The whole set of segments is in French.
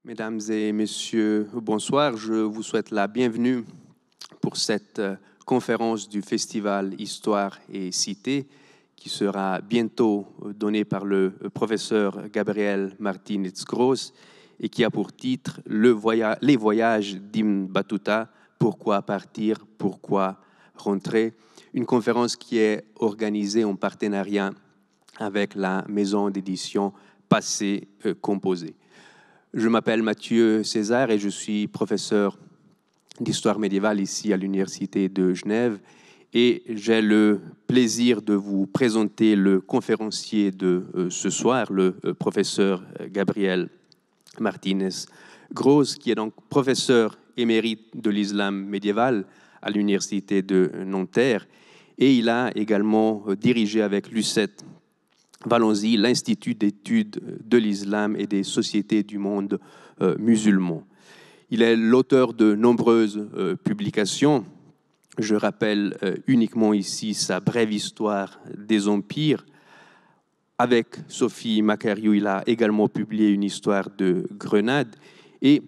Mesdames et messieurs, bonsoir. Je vous souhaite la bienvenue pour cette conférence du Festival Histoire et Cité qui sera bientôt donnée par le professeur Gabriel Martínez-Gross et qui a pour titre Les voyages d'Ibn Battuta, pourquoi partir, pourquoi rentrer. Une conférence qui est organisée en partenariat avec la maison d'édition Passé Composé. Je m'appelle Mathieu César et je suis professeur d'histoire médiévale ici à l'Université de Genève. Et j'ai le plaisir de vous présenter le conférencier de ce soir, le professeur Gabriel Martínez-Gross, qui est donc professeur émérite de l'islam médiéval à l'Université de Nanterre. Et il a également dirigé avec Lucette Valonzi, l'Institut d'études de l'islam et des sociétés du monde musulman. Il est l'auteur de nombreuses publications. Je rappelle uniquement ici sa brève histoire des empires. Avec Sophie Macariou, il a également publié une histoire de Grenade. Et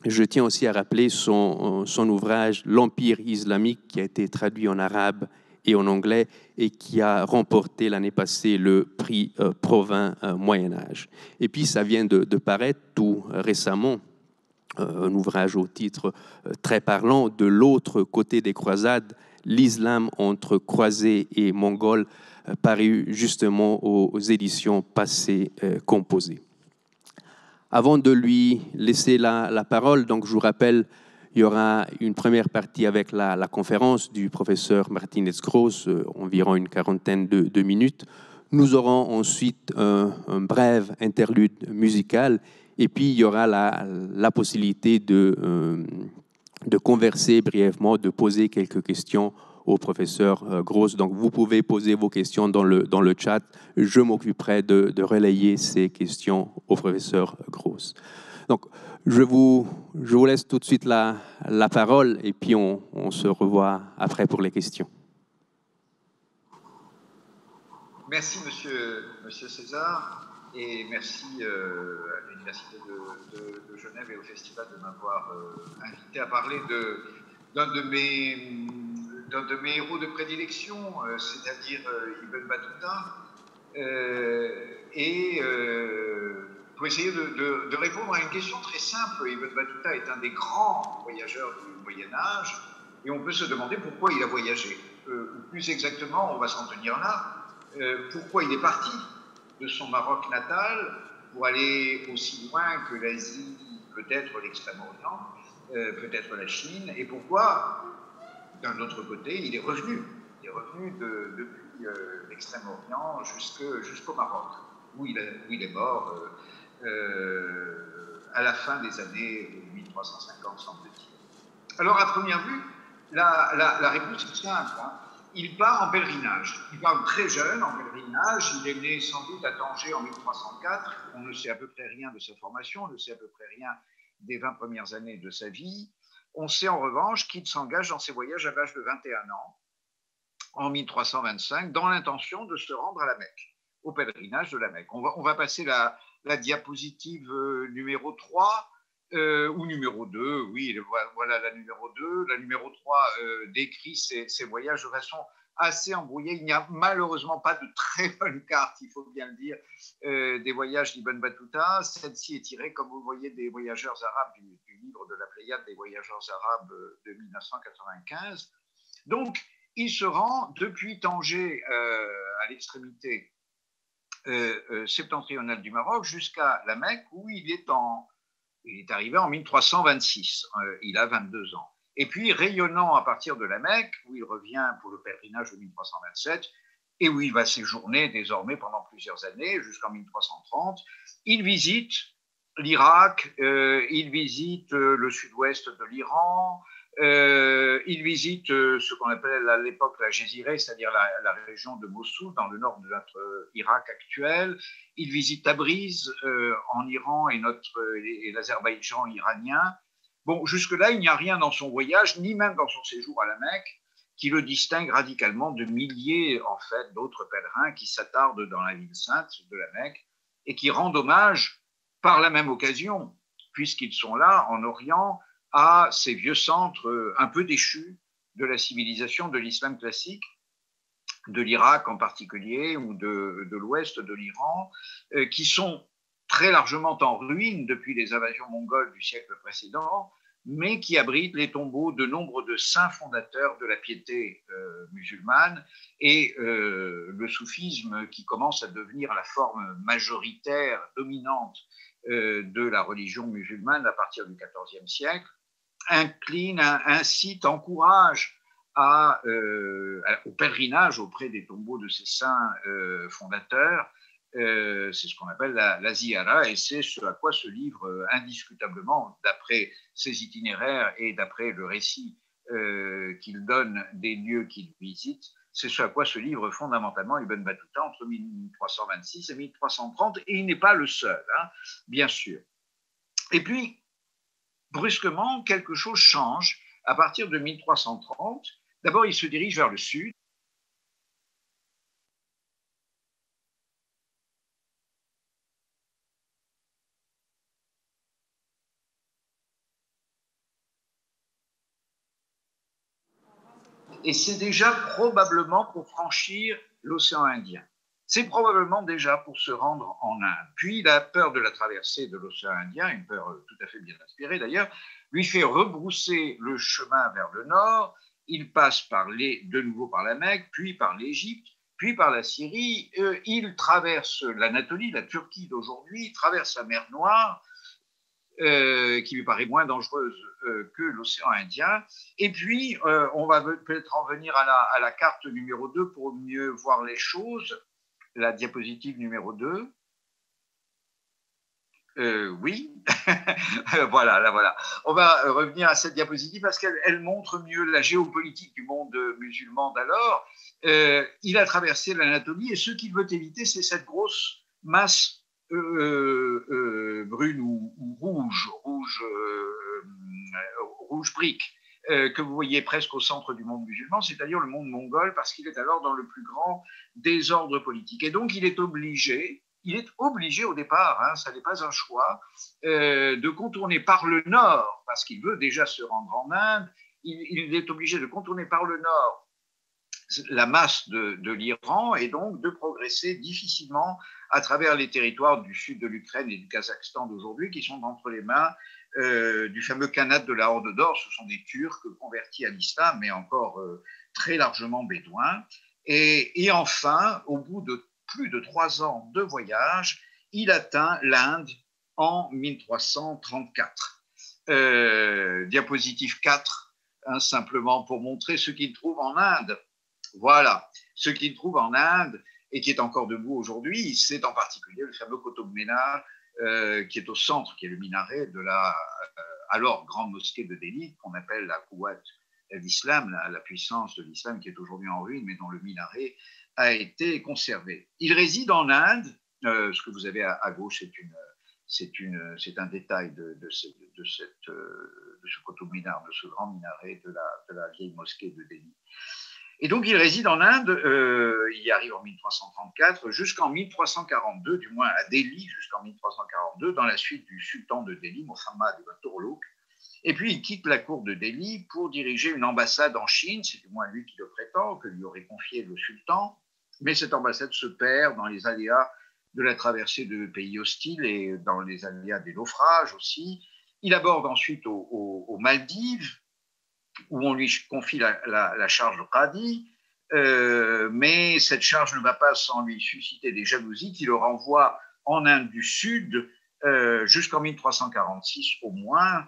je tiens aussi à rappeler son ouvrage « L'Empire islamique » qui a été traduit en arabe et en anglais, et qui a remporté l'année passée le prix Provins Moyen-Âge. Et puis, ça vient de paraître tout récemment, un ouvrage au titre très parlant, « De l'autre côté des croisades, l'islam entre croisés et mongols », paru justement aux éditions Passé Composé. Avant de lui laisser la parole, donc je vous rappelle, il y aura une première partie avec la conférence du professeur Martínez-Gross, environ une quarantaine de minutes. Nous aurons ensuite un bref interlude musical et puis il y aura la possibilité de converser brièvement, de poser quelques questions au professeur Gross. Donc vous pouvez poser vos questions dans le chat. Je m'occuperai de relayer ces questions au professeur Gross. Donc, je vous laisse tout de suite la parole et puis on se revoit après pour les questions. Merci, monsieur César, et merci à l'Université de Genève et au Festival de m'avoir invité à parler d'un de mes héros de prédilection, c'est-à-dire Ibn Battuta, pour essayer de répondre à une question très simple. Ibn Battuta est un des grands voyageurs du Moyen-Âge, et on peut se demander pourquoi il a voyagé. Plus exactement, on va s'en tenir là, pourquoi il est parti de son Maroc natal pour aller aussi loin que l'Asie, peut-être l'Extrême-Orient, peut-être la Chine, et pourquoi, d'un autre côté, il est revenu. Il est revenu depuis l'Extrême-Orient jusqu'au Maroc, où il est mort à la fin des années 1350, semble-t-il. Alors, à première vue, la réponse est simple. Il part en pèlerinage. Il part très jeune en pèlerinage. Il est né sans doute à Tanger en 1304. On ne sait à peu près rien de sa formation, on ne sait à peu près rien des 20 premières années de sa vie. On sait en revanche qu'il s'engage dans ses voyages à l'âge de 21 ans, en 1325, dans l'intention de se rendre à la Mecque, au pèlerinage de la Mecque. On va passer la diapositive numéro 3, ou numéro 2, oui, voilà la numéro 2. La numéro 3 décrit ses voyages de façon assez embrouillée. Il n'y a malheureusement pas de très bonne carte, il faut bien le dire, des voyages d'Ibn Battuta. Celle-ci est tirée, comme vous le voyez, des voyageurs arabes, du livre de la Pléiade des voyageurs arabes de 1995. Donc, il se rend depuis Tanger à l'extrémité septentrionale du Maroc jusqu'à la Mecque, où il est arrivé en 1326. Il a 22 ans. Et puis, rayonnant à partir de la Mecque, où il revient pour le pèlerinage de 1327, et où il va séjourner désormais pendant plusieurs années, jusqu'en 1330, il visite l'Irak, il visite le sud-ouest de l'Iran, il visite ce qu'on appelle à l'époque la Jésirée, c'est-à-dire la région de Mossoul, dans le nord de notre Irak actuel. Il visite Tabriz en Iran et l'Azerbaïdjan iranien. Bon, jusque-là, il n'y a rien dans son voyage, ni même dans son séjour à la Mecque, qui le distingue radicalement de milliers, en fait, d'autres pèlerins qui s'attardent dans la ville sainte de la Mecque et qui rendent hommage, par la même occasion, puisqu'ils sont là, en Orient, à ces vieux centres un peu déchus de la civilisation de l'islam classique, de l'Irak en particulier, ou de l'ouest de l'Iran, qui sont très largement en ruine depuis les invasions mongoles du siècle précédent, mais qui abritent les tombeaux de nombre de saints fondateurs de la piété musulmane et le soufisme, qui commence à devenir la forme majoritaire, dominante de la religion musulmane à partir du XIVe siècle, incline, incite, encourage au pèlerinage auprès des tombeaux de ces saints fondateurs. C'est ce qu'on appelle la ziyara, et c'est ce à quoi se livre indiscutablement, d'après ses itinéraires et d'après le récit qu'il donne des lieux qu'il visite, c'est ce à quoi se livre fondamentalement Ibn Battuta entre 1326 et 1330, et il n'est pas le seul, hein, bien sûr. Et puis, brusquement, quelque chose change à partir de 1330. D'abord, il se dirige vers le sud. Et c'est déjà probablement pour franchir l'océan Indien. C'est probablement déjà pour se rendre en Inde. Puis la peur de la traversée de l'océan Indien, une peur tout à fait bien inspirée d'ailleurs, lui fait rebrousser le chemin vers le nord. Il passe de nouveau par la Mecque, puis par l'Égypte, puis par la Syrie. Il traverse l'Anatolie, la Turquie d'aujourd'hui, traverse la mer Noire, qui lui paraît moins dangereuse que l'océan Indien. Et puis, on va peut-être en venir à la carte numéro 2 pour mieux voir les choses. La diapositive numéro 2. Oui, voilà, là voilà. On va revenir à cette diapositive parce qu'elle montre mieux la géopolitique du monde musulman d'alors. Il a traversé l'Anatolie et ce qu'il veut éviter, c'est cette grosse masse brune ou rouge brique, que vous voyez presque au centre du monde musulman, c'est-à-dire le monde mongol, parce qu'il est alors dans le plus grand désordre politique. Et donc, il est obligé au départ, hein, ça n'est pas un choix, de contourner par le nord, parce qu'il veut déjà se rendre en Inde, il est obligé de contourner par le nord la masse de l'Iran et donc de progresser difficilement à travers les territoires du sud de l'Ukraine et du Kazakhstan d'aujourd'hui qui sont entre les mains du fameux Khanat de la Horde d'Or. Ce sont des Turcs convertis à l'islam, mais encore très largement bédouins. Et enfin, au bout de plus de 3 ans de voyage, il atteint l'Inde en 1334. Diapositive 4, hein, simplement pour montrer ce qu'il trouve en Inde. Voilà, ce qu'il trouve en Inde et qui est encore debout aujourd'hui, c'est en particulier le fameux Qutb Minar qui est au centre, qui est le minaret de la alors grande mosquée de Delhi, qu'on appelle la Quwwat l'islam, la puissance de l'islam qui est aujourd'hui en ruine, mais dont le minaret a été conservé. Il réside en Inde, ce que vous avez à gauche, c'est un détail de ce Qutb Minar, de ce grand minaret de la vieille mosquée de Delhi. Et donc, il réside en Inde, il y arrive en 1334 jusqu'en 1342, du moins à Delhi jusqu'en 1342, dans la suite du sultan de Delhi, Muhammad ibn Tughlaq. Et puis, il quitte la cour de Delhi pour diriger une ambassade en Chine, c'est du moins lui qui le prétend, que lui aurait confié le sultan. Mais cette ambassade se perd dans les aléas de la traversée de pays hostiles et dans les aléas des naufrages aussi. Il aborde ensuite aux Maldives, où on lui confie la charge de Qadi, mais cette charge ne va pas sans lui susciter des jalousies qui le renvoient en Inde du Sud jusqu'en 1346 au moins.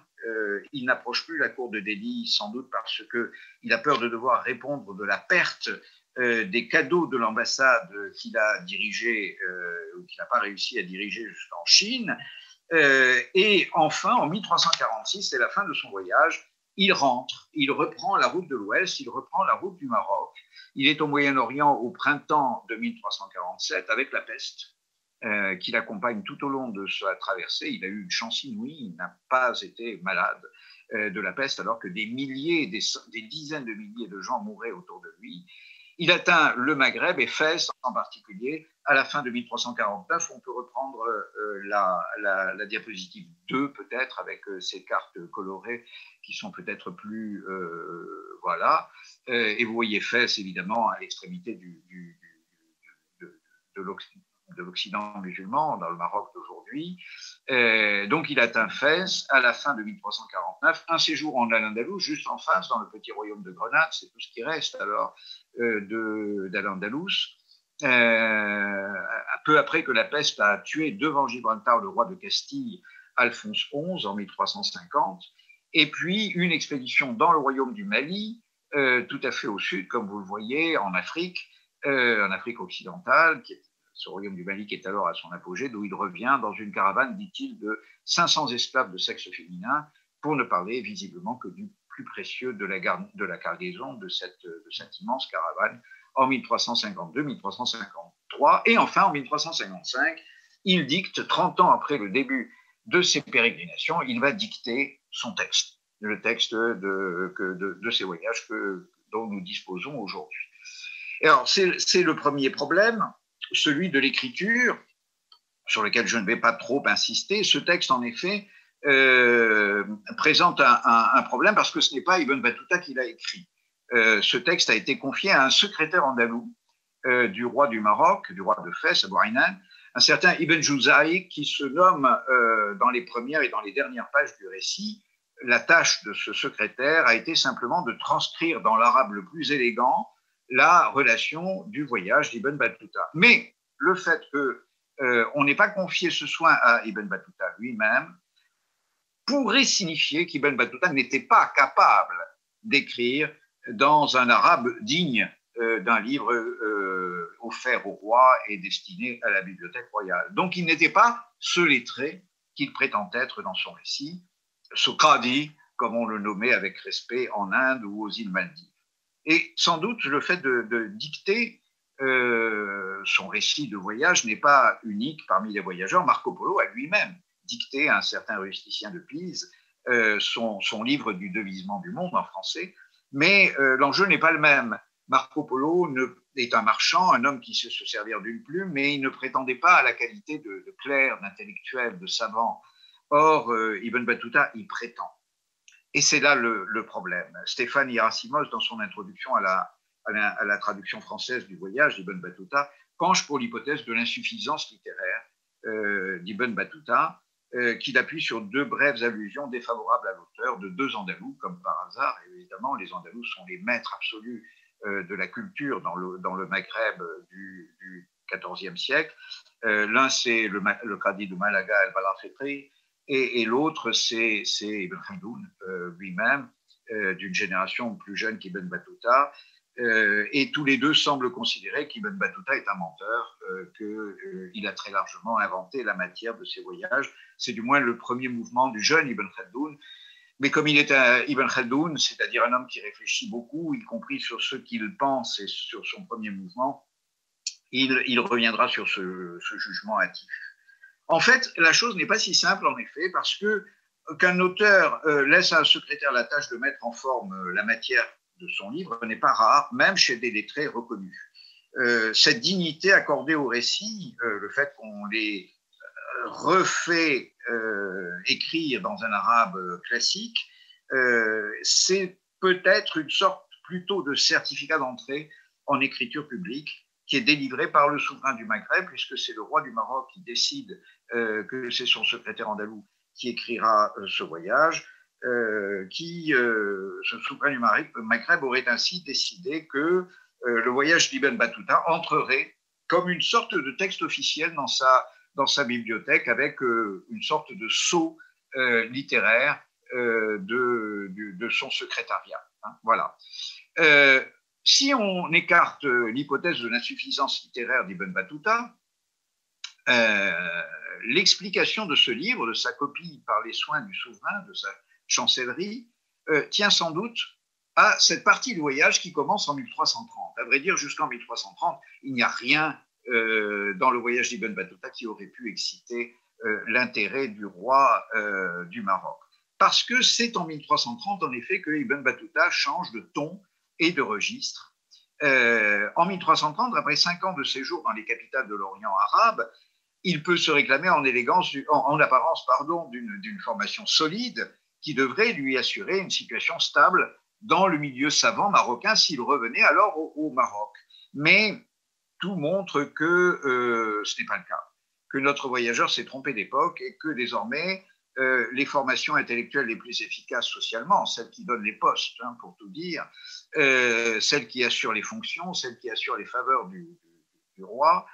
Il n'approche plus la cour de Delhi, sans doute parce qu'il a peur de devoir répondre de la perte des cadeaux de l'ambassade qu'il a dirigée, ou qu'il n'a pas réussi à diriger jusqu'en Chine. Et enfin, en 1346, c'est la fin de son voyage. Il rentre, il reprend la route de l'Ouest, il reprend la route du Maroc. Il est au Moyen-Orient au printemps de 1347 avec la peste qui l'accompagne tout au long de sa traversée. Il a eu une chance inouïe, il n'a pas été malade de la peste alors que des milliers, des dizaines de milliers de gens mouraient autour de lui. Il atteint le Maghreb et Fès en particulier à la fin de 1349. On peut reprendre la diapositive 2 peut-être avec ces cartes colorées qui sont peut-être plus... voilà. Et vous voyez Fès évidemment à l'extrémité de l'Occident musulman, dans le Maroc d'aujourd'hui. Donc il atteint Fès à la fin de 1349, un séjour en Al-Andalus, juste en face, dans le petit royaume de Grenade, c'est tout ce qui reste alors d'Al-Andalus. Peu après que la peste a tué devant Gibraltar le roi de Castille, Alphonse XI, en 1350, et puis une expédition dans le royaume du Mali, tout à fait au sud, comme vous le voyez, en Afrique occidentale, qui est ce royaume du Mali qui est alors à son apogée, d'où il revient dans une caravane, dit-il, de 500 esclaves de sexe féminin, pour ne parler visiblement que du plus précieux de la cargaison de cette immense caravane en 1352-1353. Et enfin, en 1355, il dicte, 30 ans après le début de ses pérégrinations, il va dicter son texte, le texte de ces voyages dont nous disposons aujourd'hui. Et alors, c'est le premier problème, celui de l'écriture, sur lequel je ne vais pas trop insister. Ce texte, en effet, présente un problème parce que ce n'est pas Ibn Battuta qui l'a écrit. Ce texte a été confié à un secrétaire andalou du roi du Maroc, du roi de Fès, Abou Aynan, un certain Ibn Jouzaï, qui se nomme dans les premières et dans les dernières pages du récit. La tâche de ce secrétaire a été simplement de transcrire dans l'arabe le plus élégant la relation du voyage d'Ibn Battuta. Mais le fait qu'on n'ait pas confié ce soin à Ibn Battuta lui-même pourrait signifier qu'Ibn Battuta n'était pas capable d'écrire dans un arabe digne d'un livre offert au roi et destiné à la bibliothèque royale. Donc il n'était pas ce lettré qu'il prétend être dans son récit, ce qadi, comme on le nommait avec respect en Inde ou aux îles Maldives. Et sans doute, le fait de dicter son récit de voyage n'est pas unique parmi les voyageurs. Marco Polo a lui-même dicté à un certain rusticien de Pise son livre du devisement du monde en français, mais l'enjeu n'est pas le même. Marco Polo est un marchand, un homme qui sait se servir d'une plume, mais il ne prétendait pas à la qualité de clerc, d'intellectuel, de savant. Or, Ibn Battuta y prétend. Et c'est là le problème. Stéphane Hierassimos, dans son introduction à la traduction française du voyage d'Ibn Battuta, penche pour l'hypothèse de l'insuffisance littéraire d'Ibn Battuta, qu'il appuie sur deux brèves allusions défavorables à l'auteur de deux Andalous, comme par hasard. Et évidemment, les Andalous sont les maîtres absolus de la culture dans le Maghreb du XIVe siècle. L'un, c'est le Qadi de Malaga, El-Balafetri, et l'autre, c'est Ibn Khaldoun lui-même, d'une génération plus jeune qu'Ibn Battuta. Et tous les deux semblent considérer qu'Ibn Battuta est un menteur, qu'il a très largement inventé la matière de ses voyages. C'est du moins le premier mouvement du jeune Ibn Khaldoun. Mais comme il est Ibn Khaldoun, c'est-à-dire un homme qui réfléchit beaucoup, y compris sur ce qu'il pense et sur son premier mouvement, il reviendra sur ce jugement hâtif. En fait, la chose n'est pas si simple, en effet, parce qu'un auteur laisse à un secrétaire la tâche de mettre en forme la matière de son livre n'est pas rare, même chez des lettrés reconnus. Cette dignité accordée au récit, le fait qu'on les refait écrire dans un arabe classique, c'est peut-être une sorte plutôt de certificat d'entrée en écriture publique qui est délivré par le souverain du Maghreb, puisque c'est le roi du Maroc qui décide que c'est son secrétaire andalou qui écrira ce voyage, ce souverain du Maghreb aurait ainsi décidé que le voyage d'Ibn Battuta entrerait comme une sorte de texte officiel dans sa bibliothèque, avec une sorte de sceau littéraire de son secrétariat. Hein, voilà. Si on écarte l'hypothèse de l'insuffisance littéraire d'Ibn Battuta, l'explication de ce livre, de sa copie par les soins du souverain, de sa chancellerie, tient sans doute à cette partie du voyage qui commence en 1330. À vrai dire, jusqu'en 1330, il n'y a rien dans le voyage d'Ibn Battuta qui aurait pu exciter l'intérêt du roi du Maroc. Parce que c'est en 1330, en effet, que Ibn Battuta change de ton et de registre. En 1330, après 5 ans de séjour dans les capitales de l'Orient arabe, il peut se réclamer en apparence d'une formation solide qui devrait lui assurer une situation stable dans le milieu savant marocain s'il revenait alors au Maroc. Mais tout montre que ce n'est pas le cas, que notre voyageur s'est trompé d'époque et que désormais les formations intellectuelles les plus efficaces socialement, celles qui donnent les postes, hein, pour tout dire, celles qui assurent les fonctions, celles qui assurent les faveurs du roi,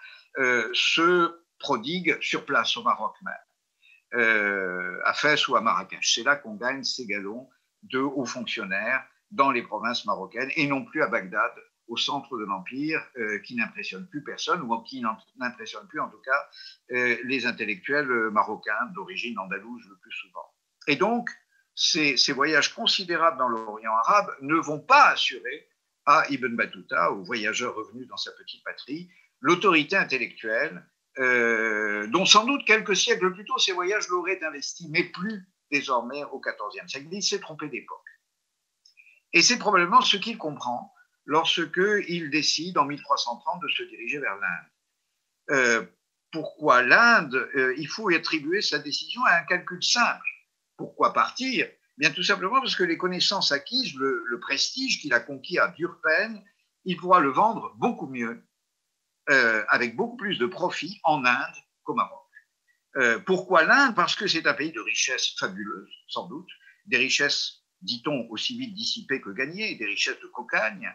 se prodiguent sur place au Maroc même, à Fès ou à Marrakech. C'est là qu'on gagne ses galons de hauts fonctionnaires dans les provinces marocaines et non plus à Bagdad, au centre de l'Empire, qui n'impressionne plus personne, ou qui n'impressionne plus en tout cas les intellectuels marocains d'origine andalouse le plus souvent. Et donc, ces voyages considérables dans l'Orient arabe ne vont pas assurer à Ibn Battuta, au voyageur revenu dans sa petite patrie, l'autorité intellectuelle dont sans doute quelques siècles plus tôt ces voyages l'auraient investi, mais plus désormais au XIVe siècle. Il s'est trompé d'époque. Et c'est probablement ce qu'il comprend lorsqu'il décide en 1330 de se diriger vers l'Inde. Pourquoi l'Inde? Il faut y attribuer sa décision à un calcul simple. Pourquoi partir? Bien tout simplement parce que les connaissances acquises, le prestige qu'il a conquis à dure peine, il pourra le vendre beaucoup mieux, avec beaucoup plus de profit en Inde qu'au Maroc. Pourquoi l'Inde? Parce que c'est un pays de richesses fabuleuses, sans doute, des richesses, dit-on, aussi vite dissipées que gagnées, des richesses de cocagne.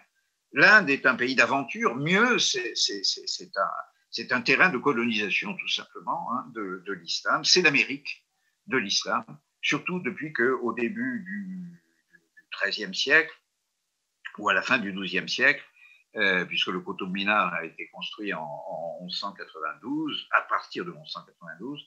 L'Inde est un pays d'aventure, mieux, c'est un terrain de colonisation, tout simplement, hein, de l'islam. C'est l'Amérique de l'islam, surtout depuis qu'au début du XIIIe siècle, ou à la fin du XIIe siècle, puisque le Qutb Minar a été construit en 1192, à partir de 1192,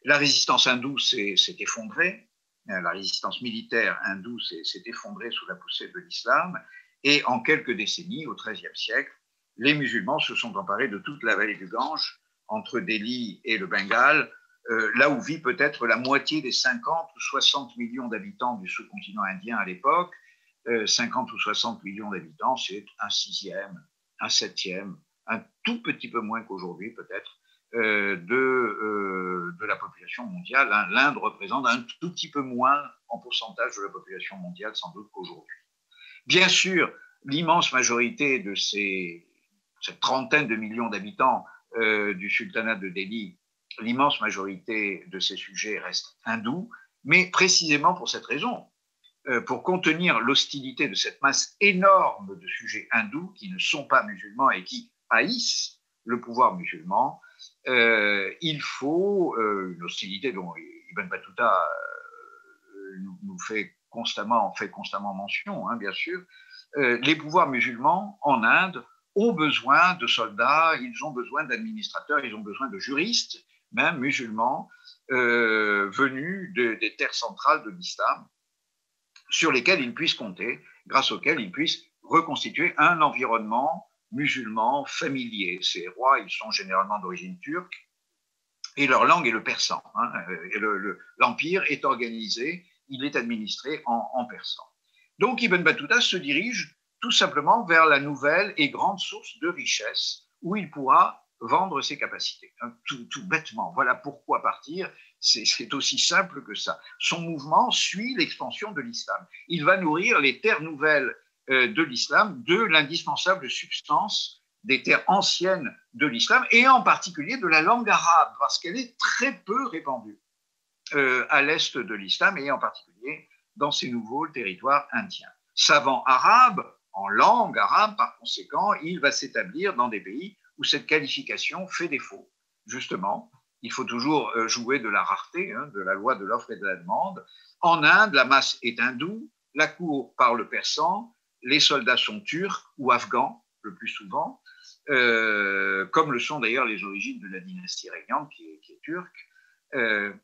la résistance hindoue s'est effondrée, la résistance militaire hindoue s'est effondrée sous la poussée de l'islam, et en quelques décennies, au XIIIe siècle, les musulmans se sont emparés de toute la vallée du Gange, entre Delhi et le Bengale, là où vit peut-être la moitié des 50 ou 60 millions d'habitants du sous-continent indien à l'époque. 50 ou 60 millions d'habitants, c'est un sixième, un septième, un tout petit peu moins qu'aujourd'hui peut-être, de la population mondiale. L'Inde représente un tout petit peu moins en pourcentage de la population mondiale sans doute qu'aujourd'hui. Bien sûr, l'immense majorité de cette trentaine de millions d'habitants du sultanat de Delhi, l'immense majorité de ces sujets restent hindous, mais précisément pour cette raison, pour contenir l'hostilité de cette masse énorme de sujets hindous qui ne sont pas musulmans et qui haïssent le pouvoir musulman, il faut une hostilité dont Ibn Battuta nous fait constamment mention, hein, bien sûr. Les pouvoirs musulmans en Inde ont besoin de soldats, ils ont besoin d'administrateurs, ils ont besoin de juristes, même musulmans, venus des terres centrales de l'islam, sur lesquels ils puissent compter, grâce auxquels ils puissent reconstituer un environnement musulman familier. Ces rois, ils sont généralement d'origine turque, et leur langue est le persan. Hein, et l'empire est organisé, il est administré en persan. Donc Ibn Battuta se dirige tout simplement vers la nouvelle et grande source de richesse où il pourra vendre ses capacités. Tout bêtement, voilà pourquoi partir. C'est aussi simple que ça. Son mouvement suit l'expansion de l'islam. Il va nourrir les terres nouvelles de l'islam de l'indispensable substance des terres anciennes de l'islam et en particulier de la langue arabe parce qu'elle est très peu répandue à l'est de l'islam et en particulier dans ces nouveaux territoires indiens. Savant arabe, en langue arabe, par conséquent, il va s'établir dans des pays où cette qualification fait défaut. Justement, il faut toujours jouer de la rareté, hein, de la loi de l'offre et de la demande. En Inde, la masse est hindoue, la cour parle persan, les soldats sont turcs ou afghans, le plus souvent, comme le sont d'ailleurs les origines de la dynastie régnante qui est turque.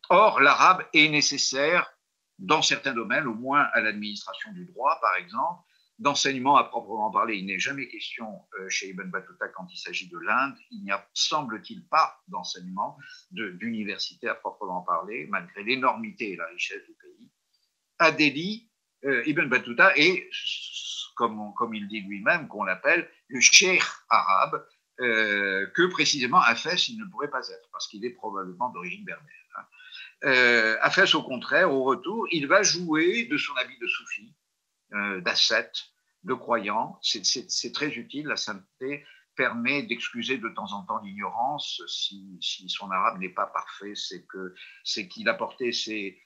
Or, l'arabe est nécessaire dans certains domaines, au moins à l'administration du droit, par exemple. D'enseignement à proprement parler, il n'est jamais question chez Ibn Battuta quand il s'agit de l'Inde. Il n'y a, semble-t-il, pas d'enseignement d'université à proprement parler, malgré l'énormité et la richesse du pays. À Delhi, Ibn Battuta est comme il dit lui-même, qu'on l'appelle le cheikh arabe, que précisément Hafez, il ne pourrait pas être, parce qu'il est probablement d'origine berbère. Hafez, au contraire, au retour, il va jouer de son habit de soufi, d'ascète, de croyant. C'est très utile, la sainteté permet d'excuser de temps en temps l'ignorance. Si son arabe n'est pas parfait, c'est qu'il a porté ses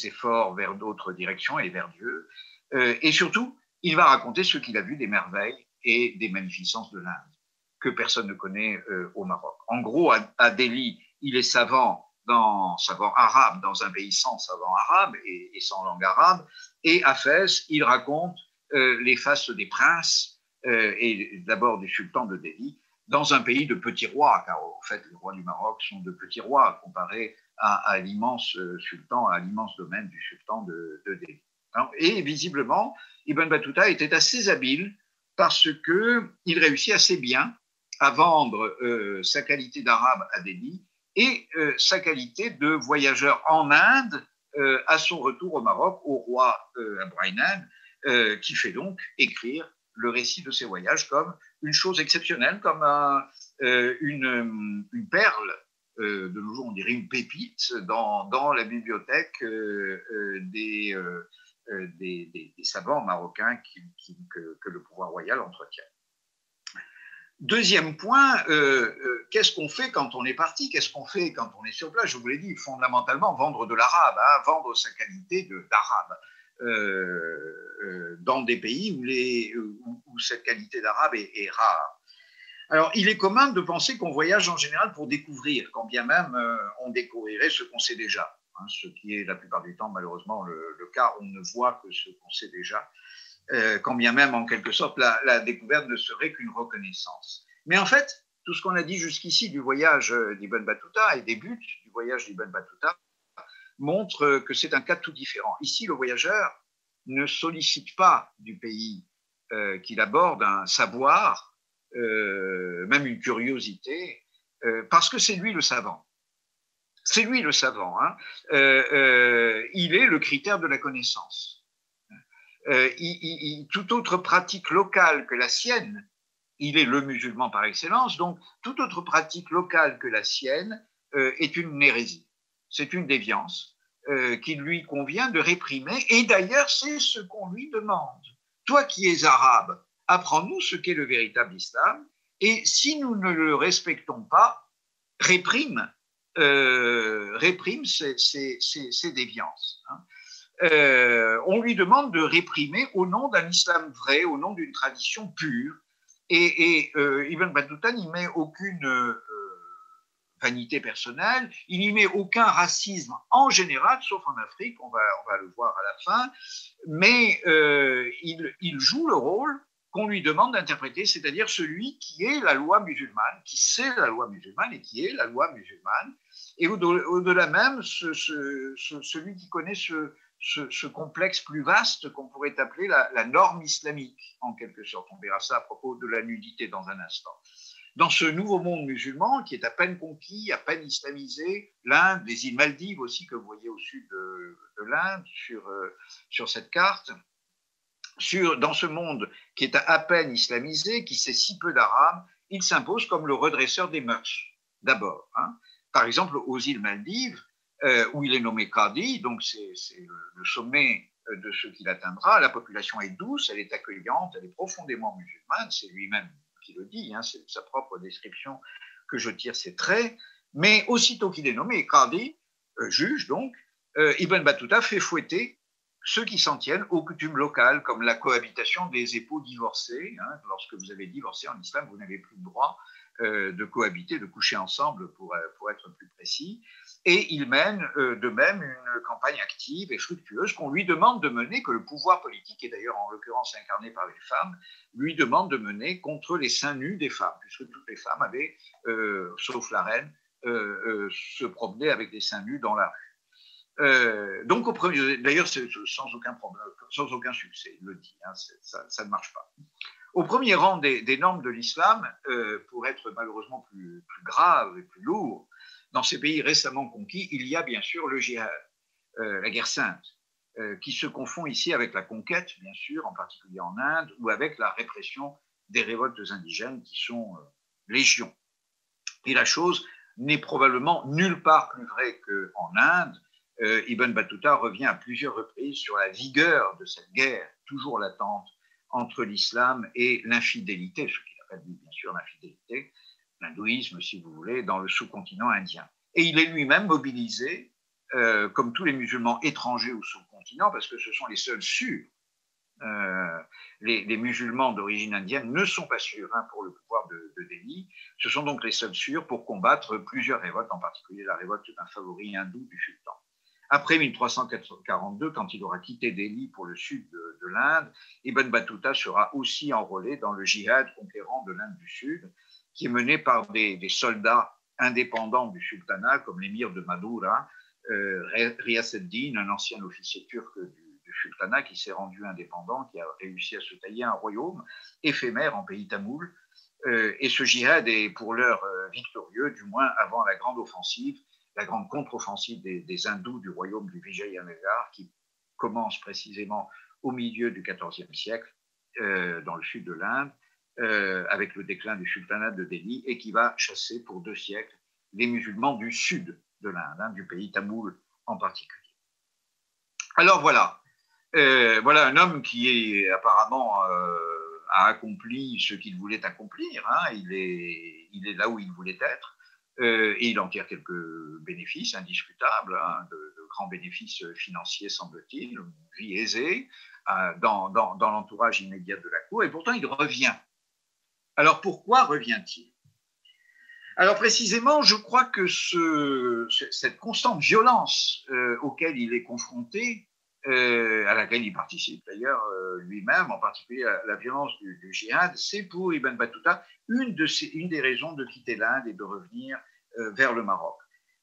efforts vers d'autres directions et vers Dieu. Et surtout, il va raconter ce qu'il a vu des merveilles et des magnificences de l'Inde, que personne ne connaît au Maroc. En gros, à Delhi, il est savant arabe dans un pays sans savant arabe et sans langue arabe. Et à Fès, il raconte les faces des princes et d'abord des sultans de Delhi dans un pays de petits rois, car en fait, les rois du Maroc sont de petits rois comparés à l'immense sultan, à l'immense domaine du sultan de Delhi. Et visiblement, Ibn Battuta était assez habile parce qu'il réussit assez bien à vendre sa qualité d'arabe à Delhi et sa qualité de voyageur en Inde à son retour au Maroc, au roi Abraïnad, qui fait donc écrire le récit de ses voyages comme une chose exceptionnelle, comme une perle, de nos jours on dirait une pépite, dans la bibliothèque des savants marocains que le pouvoir royal entretient. Deuxième point, qu'est-ce qu'on fait quand on est parti? Qu'est-ce qu'on fait quand on est sur place? Je vous l'ai dit, fondamentalement, vendre de l'arabe, vendre sa qualité d'arabe dans des pays où cette qualité d'arabe est rare. Alors, il est commun de penser qu'on voyage en général pour découvrir, quand bien même on découvrirait ce qu'on sait déjà, ce qui est la plupart du temps, malheureusement, le cas. On ne voit que ce qu'on sait déjà. Quand bien même, en quelque sorte, la découverte ne serait qu'une reconnaissance. Mais en fait, tout ce qu'on a dit jusqu'ici du voyage d'Ibn Battuta et des buts du voyage d'Ibn Battuta montre que c'est un cas tout différent. Ici, le voyageur ne sollicite pas du pays qu'il aborde un savoir, même une curiosité, parce que c'est lui le savant. C'est lui le savant. Il est le critère de la connaissance. Toute autre pratique locale que la sienne, il est le musulman par excellence, donc toute autre pratique locale que la sienne est une hérésie. C'est une déviance qu'il lui convient de réprimer, et d'ailleurs c'est ce qu'on lui demande. Toi qui es arabe, apprends-nous ce qu'est le véritable islam, et si nous ne le respectons pas, réprime ces déviances. On lui demande de réprimer au nom d'un islam vrai, au nom d'une tradition pure. Et Ibn Battuta n'y met aucune vanité personnelle, il n'y met aucun racisme en général, sauf en Afrique, on va le voir à la fin, mais il joue le rôle qu'on lui demande d'interpréter, c'est-à-dire celui qui est la loi musulmane, qui sait la loi musulmane et qui est la loi musulmane, et au-delà même, celui qui connaît ce complexe plus vaste qu'on pourrait appeler la norme islamique, en quelque sorte. On verra ça à propos de la nudité dans un instant. Dans ce nouveau monde musulman, qui est à peine conquis, à peine islamisé, l'Inde, les îles Maldives aussi, que vous voyez au sud de l'Inde, sur cette carte, dans ce monde qui est à peine islamisé, qui sait si peu d'arabe, il s'impose comme le redresseur des mœurs, d'abord. Par exemple, aux îles Maldives, où il est nommé Qadi, donc c'est le sommet de ce qu'il atteindra, la population est douce, elle est accueillante, elle est profondément musulmane, c'est lui-même qui le dit, c'est sa propre description que je tire ses traits, mais aussitôt qu'il est nommé Qadi, juge donc, Ibn Battuta fait fouetter ceux qui s'en tiennent aux coutumes locales, comme la cohabitation des époux divorcés. Lorsque vous avez divorcé en islam, vous n'avez plus le droit de cohabiter, de coucher ensemble, pour être plus précis. Et il mène de même une campagne active et fructueuse qu'on lui demande de mener, que le pouvoir politique, et d'ailleurs en l'occurrence incarné par les femmes, lui demande de mener contre les seins nus des femmes, puisque toutes les femmes avaient, sauf la reine, se promener avec des seins nus dans la rue. Donc, d'ailleurs, sans aucun problème, sans aucun succès, il le dit, ça ne marche pas. Au premier rang des normes de l'islam, pour être malheureusement plus grave et plus lourd, dans ces pays récemment conquis, il y a bien sûr le djihad, la guerre sainte. qui se confond ici avec la conquête, bien sûr, en particulier en Inde, ou avec la répression des révoltes indigènes qui sont légion. Et la chose n'est probablement nulle part plus vraie qu'en Inde. Ibn Battuta revient à plusieurs reprises sur la vigueur de cette guerre, toujours latente, entre l'islam et l'infidélité, ce qu'il appelle bien sûr l'infidélité, l'hindouisme, si vous voulez, dans le sous-continent indien. Et il est lui-même mobilisé, comme tous les musulmans étrangers au sous-continent, parce que ce sont les seuls sûrs. Les musulmans d'origine indienne ne sont pas sûrs pour le pouvoir de Delhi. Ce sont donc les seuls sûrs pour combattre plusieurs révoltes, en particulier la révolte d'un favori hindou du sultan. Après 1342, quand il aura quitté Delhi pour le sud de l'Inde, Ibn Battuta sera aussi enrôlé dans le djihad conquérant de l'Inde du Sud, qui est mené par des soldats indépendants du sultanat, comme l'émir de Madura, Riyas ad-Din, un ancien officier turc du sultanat qui s'est rendu indépendant, qui a réussi à se tailler un royaume éphémère en pays tamoul. Et ce djihad est pour l'heure victorieux, du moins avant la grande offensive, la grande contre-offensive des hindous du royaume du Vijayanagar, qui commence précisément au milieu du XIVe siècle, dans le sud de l'Inde, avec le déclin du sultanat de Delhi, et qui va chasser pour 2 siècles les musulmans du sud de l'Inde, du pays tamoul en particulier. Alors voilà, voilà un homme qui apparemment a accompli ce qu'il voulait accomplir, il est là où il voulait être, et il en tire quelques bénéfices indiscutables, de grands bénéfices financiers, semble-t-il, une vie aisée, dans l'entourage immédiat de la cour, et pourtant il revient. Alors pourquoi revient-il? Alors précisément, je crois que cette constante violence auquel il est confronté, à laquelle il participe d'ailleurs lui-même, en particulier la violence du djihad, c'est pour Ibn Battuta une des raisons de quitter l'Inde et de revenir vers le Maroc.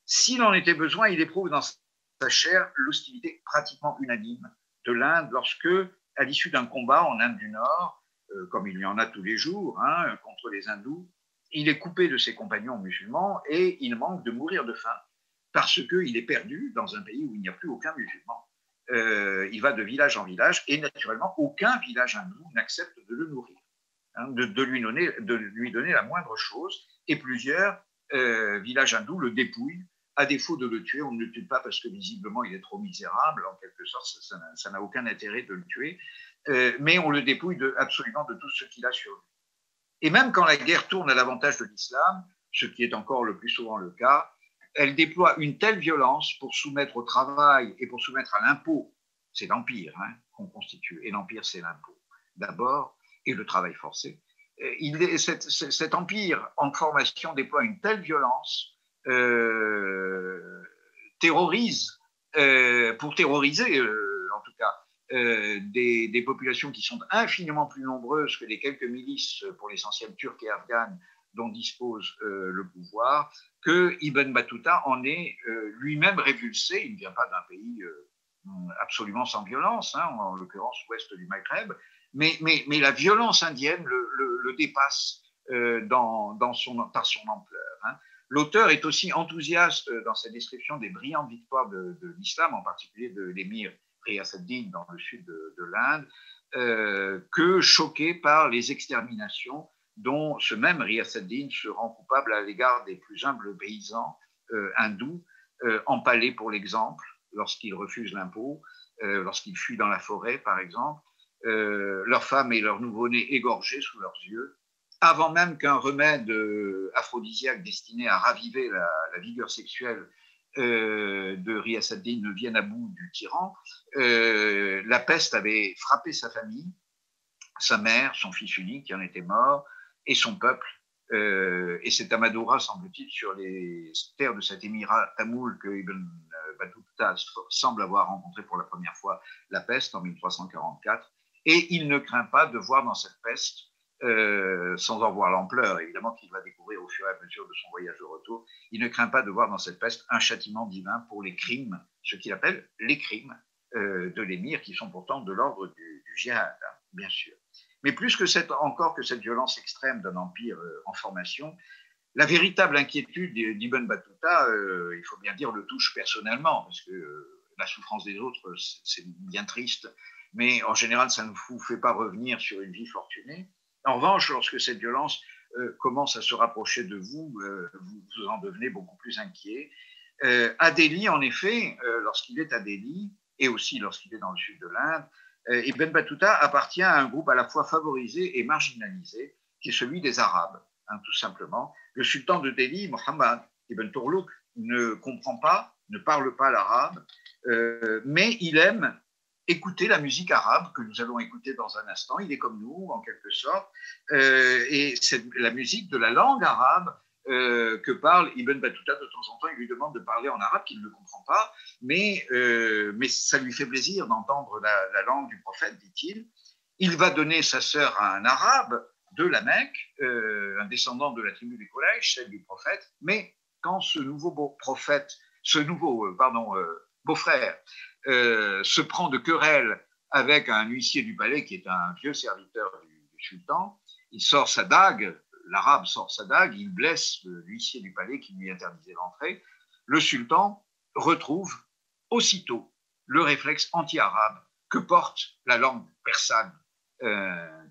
S'il en était besoin, il éprouve dans sa chair l'hostilité pratiquement unanime de l'Inde lorsque, à l'issue d'un combat en Inde du Nord, comme il y en a tous les jours, contre les hindous, il est coupé de ses compagnons musulmans et il manque de mourir de faim parce qu'il est perdu dans un pays où il n'y a plus aucun musulman. Il va de village en village et naturellement, aucun village hindou n'accepte de le nourrir, de lui donner la moindre chose. Et plusieurs villages hindous le dépouillent. À défaut de le tuer, on ne le tue pas parce que visiblement il est trop misérable, en quelque sorte, ça n'a aucun intérêt de le tuer, mais on le dépouille absolument de tout ce qu'il a sur lui. Et même quand la guerre tourne à l'avantage de l'islam, ce qui est encore le plus souvent le cas, elle déploie une telle violence pour soumettre au travail et pour soumettre à l'impôt, c'est l'empire qu'on constitue, et l'empire c'est l'impôt d'abord, et le travail forcé. Cet empire en formation déploie une telle violence, terrorise, pour terroriser en tout cas, des populations qui sont infiniment plus nombreuses que les quelques milices, pour l'essentiel turques et afghanes, dont dispose le pouvoir, que Ibn Battuta en est lui-même révulsé. Il ne vient pas d'un pays absolument sans violence, en l'occurrence ouest du Maghreb, mais la violence indienne le dépasse par son ampleur. L'auteur est aussi enthousiaste dans sa description des brillantes victoires de l'islam, en particulier de l'émir Riyas ad-Din dans le sud de l'Inde, que choqué par les exterminations dont ce même Riyas ad-Din se rend coupable à l'égard des plus humbles paysans hindous, empalés pour l'exemple, lorsqu'ils refusent l'impôt, lorsqu'ils fuient dans la forêt par exemple, leurs femmes et leurs nouveau-nés égorgés sous leurs yeux, avant même qu'un remède aphrodisiaque destiné à raviver la vigueur sexuelle de Riyas ad-Din ne vienne à bout du tyran. La peste avait frappé sa famille, sa mère, son fils unique qui en était mort, et son peuple. Et c'est à Madura, semble-t-il, sur les terres de cet émirat tamoul que Ibn Battuta semble avoir rencontré pour la première fois la peste en 1344. Et il ne craint pas de voir dans cette peste, sans en voir l'ampleur, évidemment qu'il va découvrir au fur et à mesure de son voyage de retour, il ne craint pas de voir dans cette peste un châtiment divin pour les crimes, ce qu'il appelle les crimes de l'émir, qui sont pourtant de l'ordre du djihad, bien sûr. Mais plus que encore que cette violence extrême d'un empire en formation, la véritable inquiétude d'Ibn Battuta, il faut bien dire, le touche personnellement, parce que la souffrance des autres, c'est bien triste, mais en général, ça ne vous fait pas revenir sur une vie fortunée. En revanche, lorsque cette violence commence à se rapprocher de vous, vous en devenez beaucoup plus inquiet. À Delhi, en effet, lorsqu'il est à Delhi, et aussi lorsqu'il est dans le sud de l'Inde, Ibn Battuta appartient à un groupe à la fois favorisé et marginalisé, qui est celui des Arabes, hein, tout simplement. Le sultan de Delhi, Mohammed Ibn Turluk, ne comprend pas, ne parle pas l'arabe, mais il aime écouter la musique arabe que nous allons écouter dans un instant. Il est comme nous, en quelque sorte, et c'est la musique de la langue arabe que parle Ibn Battuta. De temps en temps, il lui demande de parler en arabe qu'il ne comprend pas, mais ça lui fait plaisir d'entendre la langue du prophète, dit-il. Il va donner sa sœur à un arabe de la Mecque, un descendant de la tribu des Quraysh, celle du prophète, mais quand ce nouveau beau-frère se prend de querelle avec un huissier du palais qui est un vieux serviteur du sultan, il sort sa dague, l'arabe sort sa dague, il blesse l'huissier du palais qui lui interdisait l'entrée. Le sultan retrouve aussitôt le réflexe anti-arabe que porte la langue persane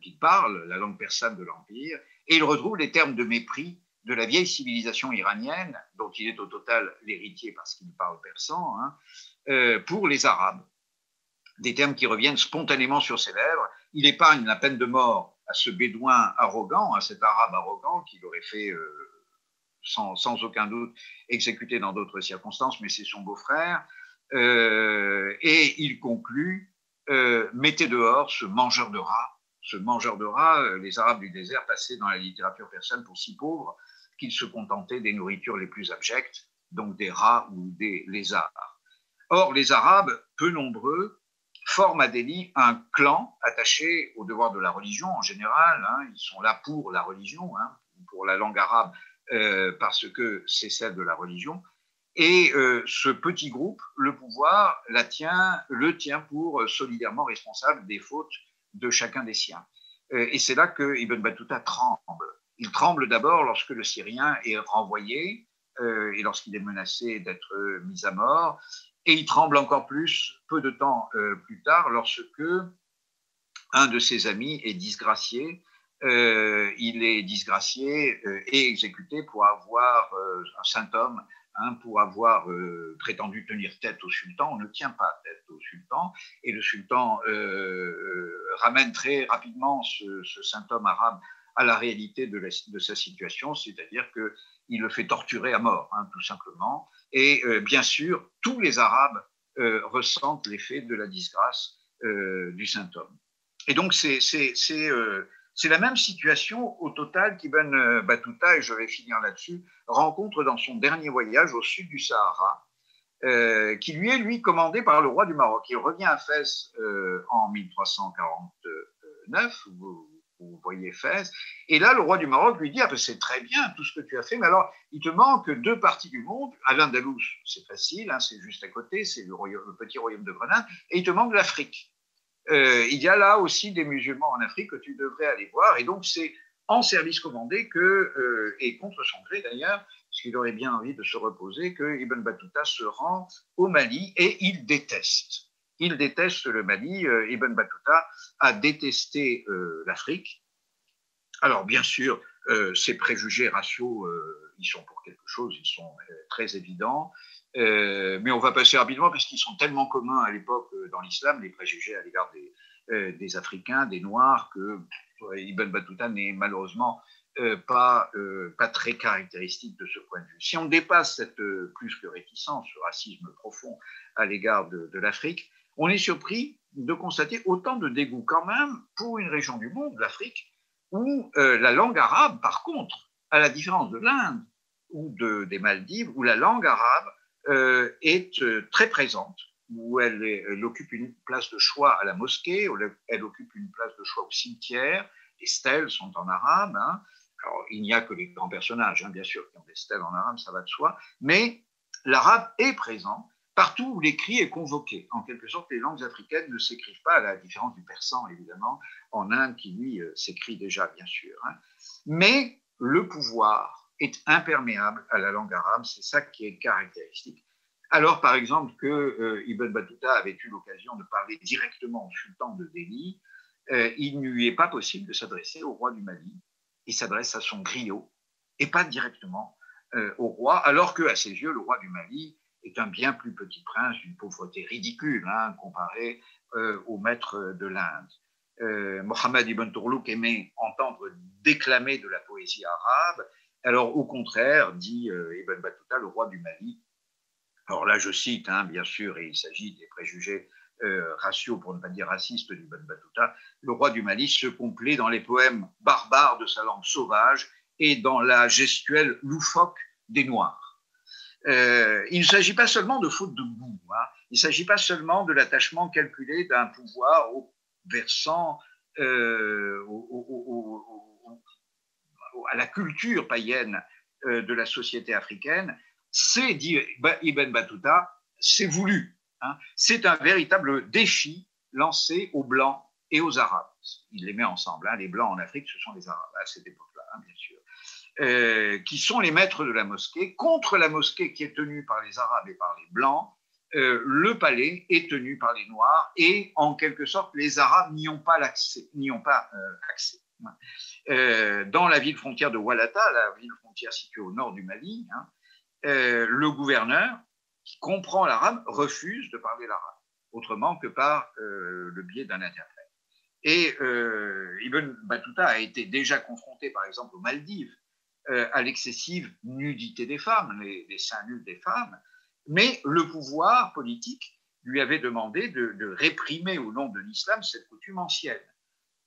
qu'il parle, la langue persane de l'Empire, et il retrouve les termes de mépris de la vieille civilisation iranienne, dont il est au total l'héritier parce qu'il parle persan, hein, pour les Arabes. Des termes qui reviennent spontanément sur ses lèvres. Il épargne la peine de mort à ce bédouin arrogant, à cet arabe arrogant qu'il aurait fait sans aucun doute exécuter dans d'autres circonstances, mais c'est son beau-frère. Et il conclut, mettez dehors ce mangeur de rats. Ce mangeur de rats, les Arabes du désert passaient dans la littérature persane pour si pauvres qu'ils se contentaient des nourritures les plus abjectes, donc des rats ou des lézards. Or, les Arabes, peu nombreux, forment à Delhi un clan attaché au devoir de la religion en général. Hein, ils sont là pour la religion, hein, pour la langue arabe, parce que c'est celle de la religion. Et ce petit groupe, le pouvoir, le tient pour solidairement responsable des fautes de chacun des siens. Et c'est là que Ibn Battuta tremble. Il tremble d'abord lorsque le Syrien est renvoyé et lorsqu'il est menacé d'être mis à mort. Et il tremble encore plus, peu de temps plus tard, lorsque un de ses amis est disgracié. Il est disgracié et exécuté pour avoir un saint homme, hein, pour avoir prétendu tenir tête au sultan. On ne tient pas tête au sultan. Et le sultan ramène très rapidement ce saint homme arabe à la réalité de sa situation, c'est-à-dire qu'il le fait torturer à mort, hein, tout simplement. Et bien sûr, tous les Arabes ressentent l'effet de la disgrâce du saint homme. Et donc, c'est la même situation au total qu'Ibn Battuta, et je vais finir là-dessus, rencontre dans son dernier voyage au sud du Sahara, qui lui est commandé par le roi du Maroc. Il revient à Fès en 1349, vous voyez Fès, et là le roi du Maroc lui dit: ah ben c'est très bien tout ce que tu as fait, mais alors il te manque 2 parties du monde. À l'Andalous, c'est facile, hein, c'est juste à côté, c'est le petit royaume de Grenade, et il te manque l'Afrique. Il y a là aussi des musulmans en Afrique que tu devrais aller voir, et donc c'est en service commandé et contre son gré d'ailleurs, parce qu'il aurait bien envie de se reposer, que Ibn Battuta se rend au Mali, et il déteste le Mali. Ibn Battuta a détesté l'Afrique. Alors bien sûr, ces préjugés raciaux, ils sont pour quelque chose, ils sont très évidents. Mais on va passer rapidement parce qu'ils sont tellement communs à l'époque dans l'islam, les préjugés à l'égard des Africains, des Noirs, que Ibn Battuta n'est malheureusement pas très caractéristique de ce point de vue. Si on dépasse cette plus que réticence, ce racisme profond à l'égard de l'Afrique, on est surpris de constater autant de dégoût quand même pour une région du monde, l'Afrique, où la langue arabe, par contre, à la différence de l'Inde ou des Maldives, où la langue arabe est très présente, où elle occupe une place de choix à la mosquée, où elle occupe une place de choix au cimetière, les stèles sont en arabe, hein. Alors, il n'y a que les grands personnages, hein, bien sûr, qui ont des stèles en arabe, ça va de soi, mais l'arabe est présent partout où l'écrit est convoqué. En quelque sorte, les langues africaines ne s'écrivent pas, à la différence du persan, évidemment, en Inde, qui, lui, s'écrit déjà, bien sûr. Hein. Mais le pouvoir est imperméable à la langue arabe, c'est ça qui est caractéristique. Alors, par exemple, que Ibn Battuta avait eu l'occasion de parler directement au sultan de Delhi, il ne lui est pas possible de s'adresser au roi du Mali. Il s'adresse à son griot et pas directement au roi, alors qu'à ses yeux, le roi du Mali est un bien plus petit prince d'une pauvreté ridicule comparé au maître de l'Inde. Mohammed ibn Tourlouk aimait entendre déclamer de la poésie arabe. Alors, au contraire, dit Ibn Battuta, le roi du Mali, alors là, je cite, bien sûr, et il s'agit des préjugés raciaux, pour ne pas dire racistes, d'Ibn Battuta, le roi du Mali se complaît dans les poèmes barbares de sa langue sauvage et dans la gestuelle loufoque des Noirs. Il ne s'agit pas seulement de faute de goût, il ne s'agit pas seulement de l'attachement calculé d'un pouvoir au versant, à la culture païenne de la société africaine. C'est, dit Ibn Battuta, c'est voulu. C'est un véritable défi lancé aux Blancs et aux Arabes. Il les met ensemble. Les Blancs en Afrique, ce sont les Arabes à cette époque-là, bien sûr, qui sont les maîtres de la mosquée. Contre la mosquée qui est tenue par les Arabes et par les Blancs, le palais est tenu par les Noirs et, en quelque sorte, les Arabes n'y ont pas accès. Dans la ville frontière de Walata, la ville frontière située au nord du Mali, le gouverneur, qui comprend l'arabe, refuse de parler l'arabe, autrement que par le biais d'un interprète. Et Ibn Battuta a été déjà confronté, par exemple, aux Maldives, à l'excessive nudité des femmes, les seins nus des femmes, mais le pouvoir politique lui avait demandé de réprimer au nom de l'islam cette coutume ancienne.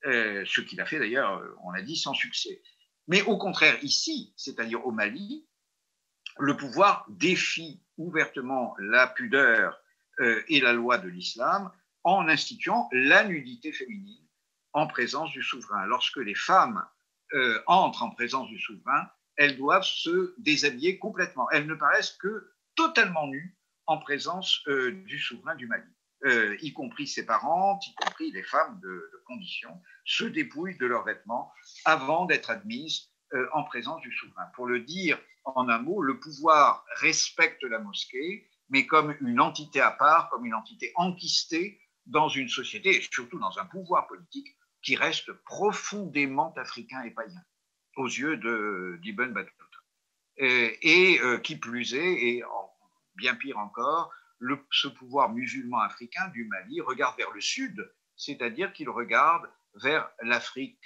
Ce qu'il a fait d'ailleurs, on l'a dit, sans succès. Mais au contraire, ici, c'est-à-dire au Mali, le pouvoir défie ouvertement la pudeur et la loi de l'islam en instituant la nudité féminine en présence du souverain. Lorsque les femmes entrent en présence du souverain, elles doivent se déshabiller complètement. Elles ne paraissent que totalement nues en présence du souverain du Mali. Y compris ses parentes, y compris les femmes de condition, se dépouillent de leurs vêtements avant d'être admises en présence du souverain. Pour le dire en un mot, le pouvoir respecte la mosquée, mais comme une entité à part, comme une entité enquistée dans une société, et surtout dans un pouvoir politique qui reste profondément africain et païen, aux yeux d'Ibn Battuta. Et qui plus est, et bien pire encore, ce pouvoir musulman africain du Mali regarde vers le sud, c'est-à-dire qu'il regarde vers l'Afrique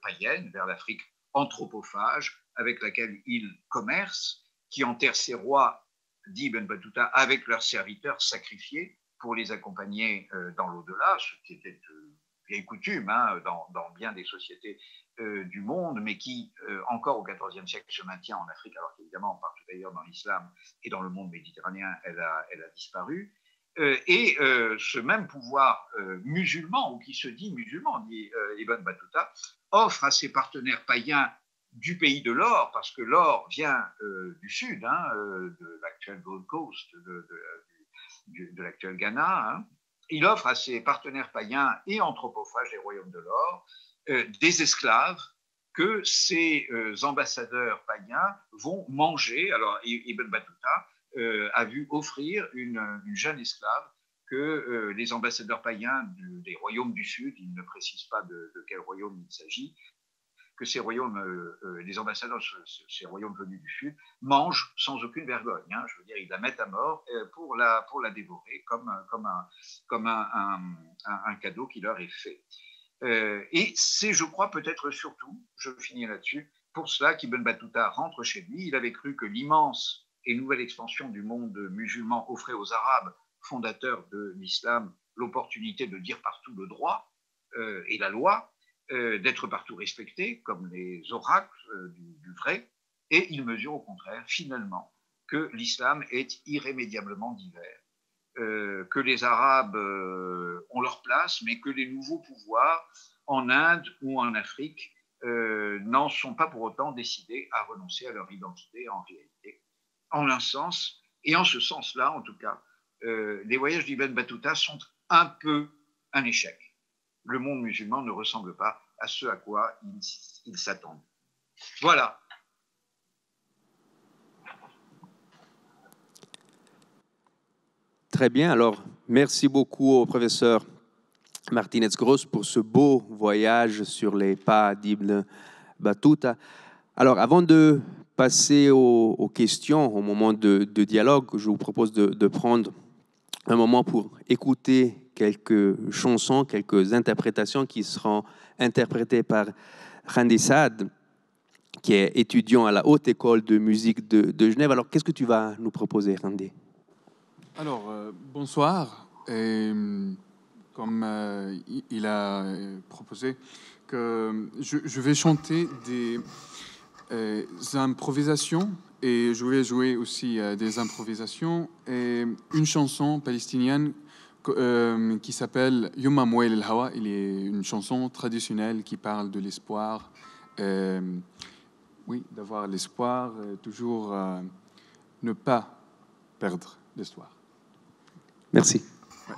païenne, vers l'Afrique anthropophage avec laquelle il commerce, qui enterre ses rois, dit Ibn Battuta, avec leurs serviteurs sacrifiés pour les accompagner dans l'au-delà, ce qui était vieille coutume dans bien des sociétés du monde, mais qui, encore au XIVe siècle, se maintient en Afrique, alors qu'évidemment, partout ailleurs dans l'islam et dans le monde méditerranéen, elle a disparu. Et ce même pouvoir musulman, ou qui se dit musulman, dit Ibn Battuta, offre à ses partenaires païens du pays de l'or, parce que l'or vient du sud, de l'actuel Gold Coast, de l'actuel Ghana, il offre à ses partenaires païens et anthropophages des royaumes de l'or des esclaves que ces ambassadeurs païens vont manger. Alors Ibn Battuta a vu offrir une jeune esclave que les ambassadeurs païens des royaumes du Sud, il ne précise pas de quel royaume il s'agit, que ces royaumes, les ambassadeurs de ces royaumes venus du Sud mangent sans aucune vergogne. Je veux dire, ils la mettent à mort pour la dévorer comme un cadeau qui leur est fait. Et c'est, je crois, peut-être surtout, je finis là-dessus, pour cela qu'Ibn Battuta rentre chez lui. Il avait cru que l'immense et nouvelle expansion du monde musulman offrait aux Arabes, fondateurs de l'islam, l'opportunité de dire partout le droit et la loi, d'être partout respectés comme les oracles du vrai, et il mesure au contraire, finalement, que l'islam est irrémédiablement divers. Que les Arabes ont leur place, mais que les nouveaux pouvoirs en Inde ou en Afrique n'en sont pas pour autant décidés à renoncer à leur identité en réalité. En un sens, et en ce sens-là, en tout cas, les voyages d'Ibn Battuta sont un peu un échec. Le monde musulman ne ressemble pas à ce à quoi il s'attend. Voilà. Très bien. Alors, merci beaucoup au professeur Martinez-Gross pour ce beau voyage sur les pas d'Ibn Battuta. Alors, avant de passer aux questions, au moment de dialogue, je vous propose de prendre un moment pour écouter quelques chansons, quelques interprétations qui seront interprétées par Randy Saad, qui est étudiant à la Haute École de musique de Genève. Alors, qu'est-ce que tu vas nous proposer, Randy? Alors, bonsoir. Et, comme il a proposé, que je vais chanter des improvisations et je vais jouer aussi des improvisations et une chanson palestinienne qui s'appelle Yuma Mouel El Hawa. Il est une chanson traditionnelle qui parle de l'espoir, oui, d'avoir l'espoir, toujours ne pas perdre l'espoir. Merci. Ouais.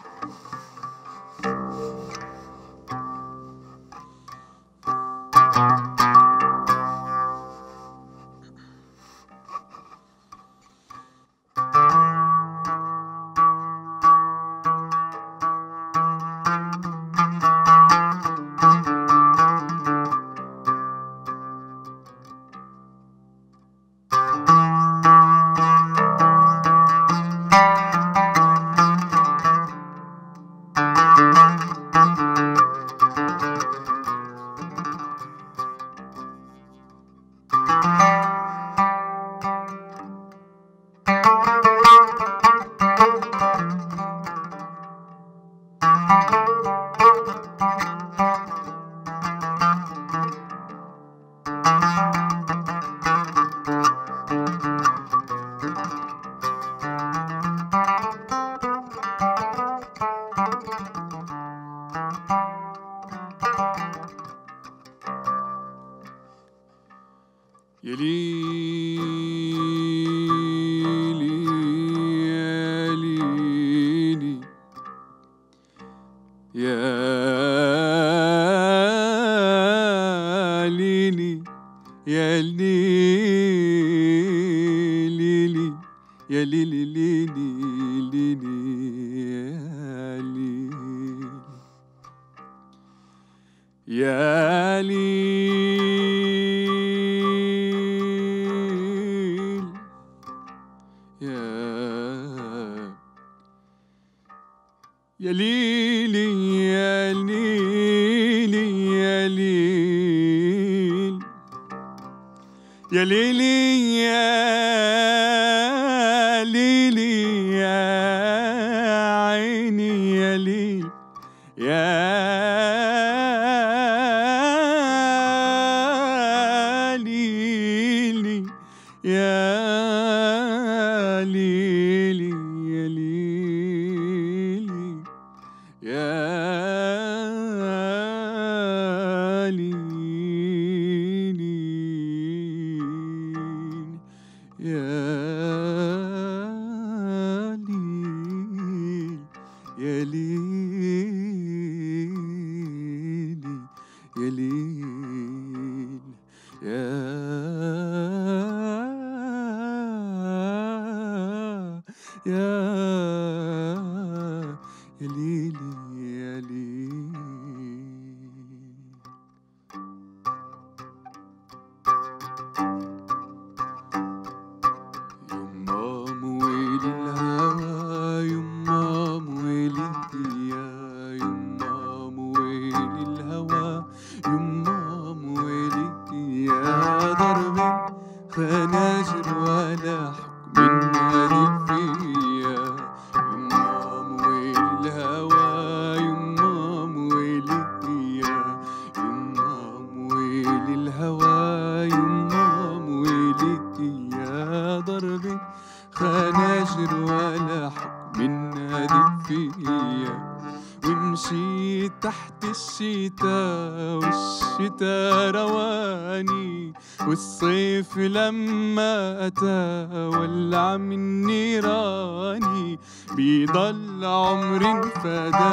والصيف لما أتى ولع من نيراني بيضل عمر فدا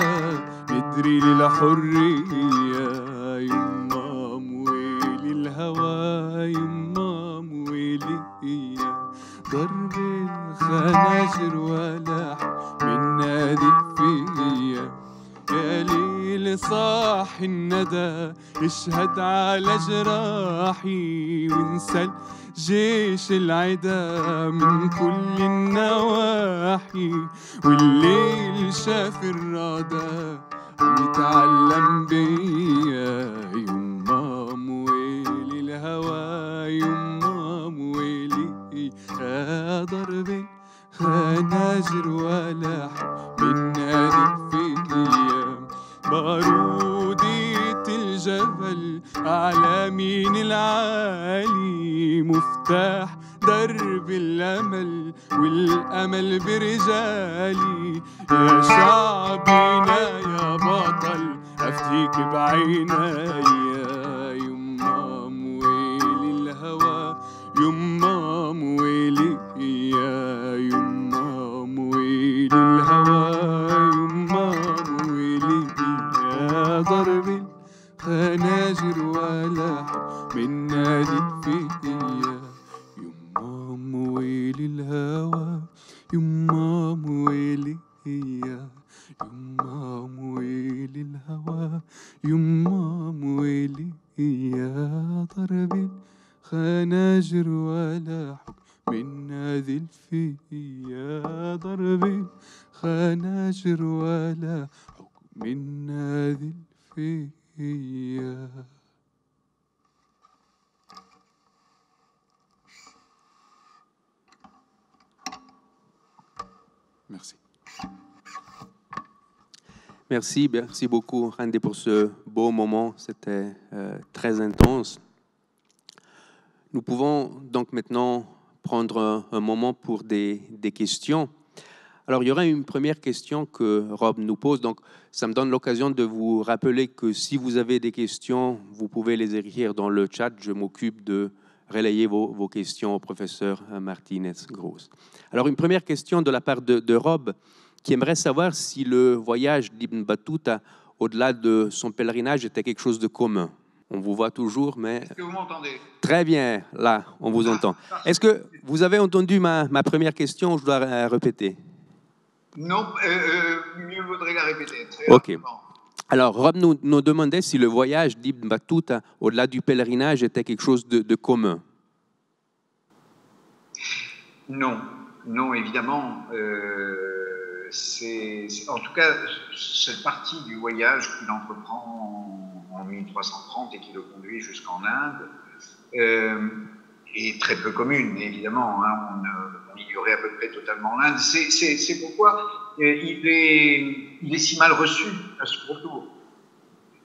ندري للحرية يما مويلي الهوى يما مويلي ضرب الخناجر ولح من يشهد على جراحي وانسى جيش العدا من كل النواحي والليل شاف الرضا عم يتعلم بيا يما مويلي الهوى يما مويلي يا ضرب خناجر ولحم من نادي الفيام بارودية الجبل على مين العالي مفتاح درب الأمل والأمل برجالي يا شعبنا يا بطل أفتيك بعيني يا يما مويلي الهوى يما مويلي يا يما مويلي الهوى يما مويلي يا ضرب الخناجر ولحم من نادي فيا يما مويلي الهوى يما مويلي يا يما مويلي الهوى يما مويلي يا ضرب الخناجر ولحم من نادي الفي يا ضرب الخناجر ولحم من نادي الفي Merci. Merci beaucoup, Randy, pour ce beau moment. C'était très intense. Nous pouvons donc maintenant prendre un moment pour des questions. Alors, il y aura une première question que Rob nous pose. Donc, ça me donne l'occasion de vous rappeler que si vous avez des questions, vous pouvez les écrire dans le chat. Je m'occupe de relayer vos questions au professeur Martinez-Gross. Alors, une première question de la part de Rob, qui aimerait savoir si le voyage d'Ibn Battuta, au-delà de son pèlerinage, était quelque chose de commun. On vous voit toujours, mais... Est-ce que vous m'entendez? Très bien, là, on vous entend. Est-ce que vous avez entendu ma première question ou je dois répéter? Non, mieux vaudrait la répéter. OK. Alors, Rob nous demandait si le voyage d'Ibn Battuta, au-delà du pèlerinage, était quelque chose de commun. Non, évidemment. En tout cas, cette partie du voyage qu'il entreprend en 1330 et qui le conduit jusqu'en Inde est très peu commune, évidemment. Hein, on ignorait à peu près totalement l'Inde. C'est pourquoi il est si mal reçu à ce retour.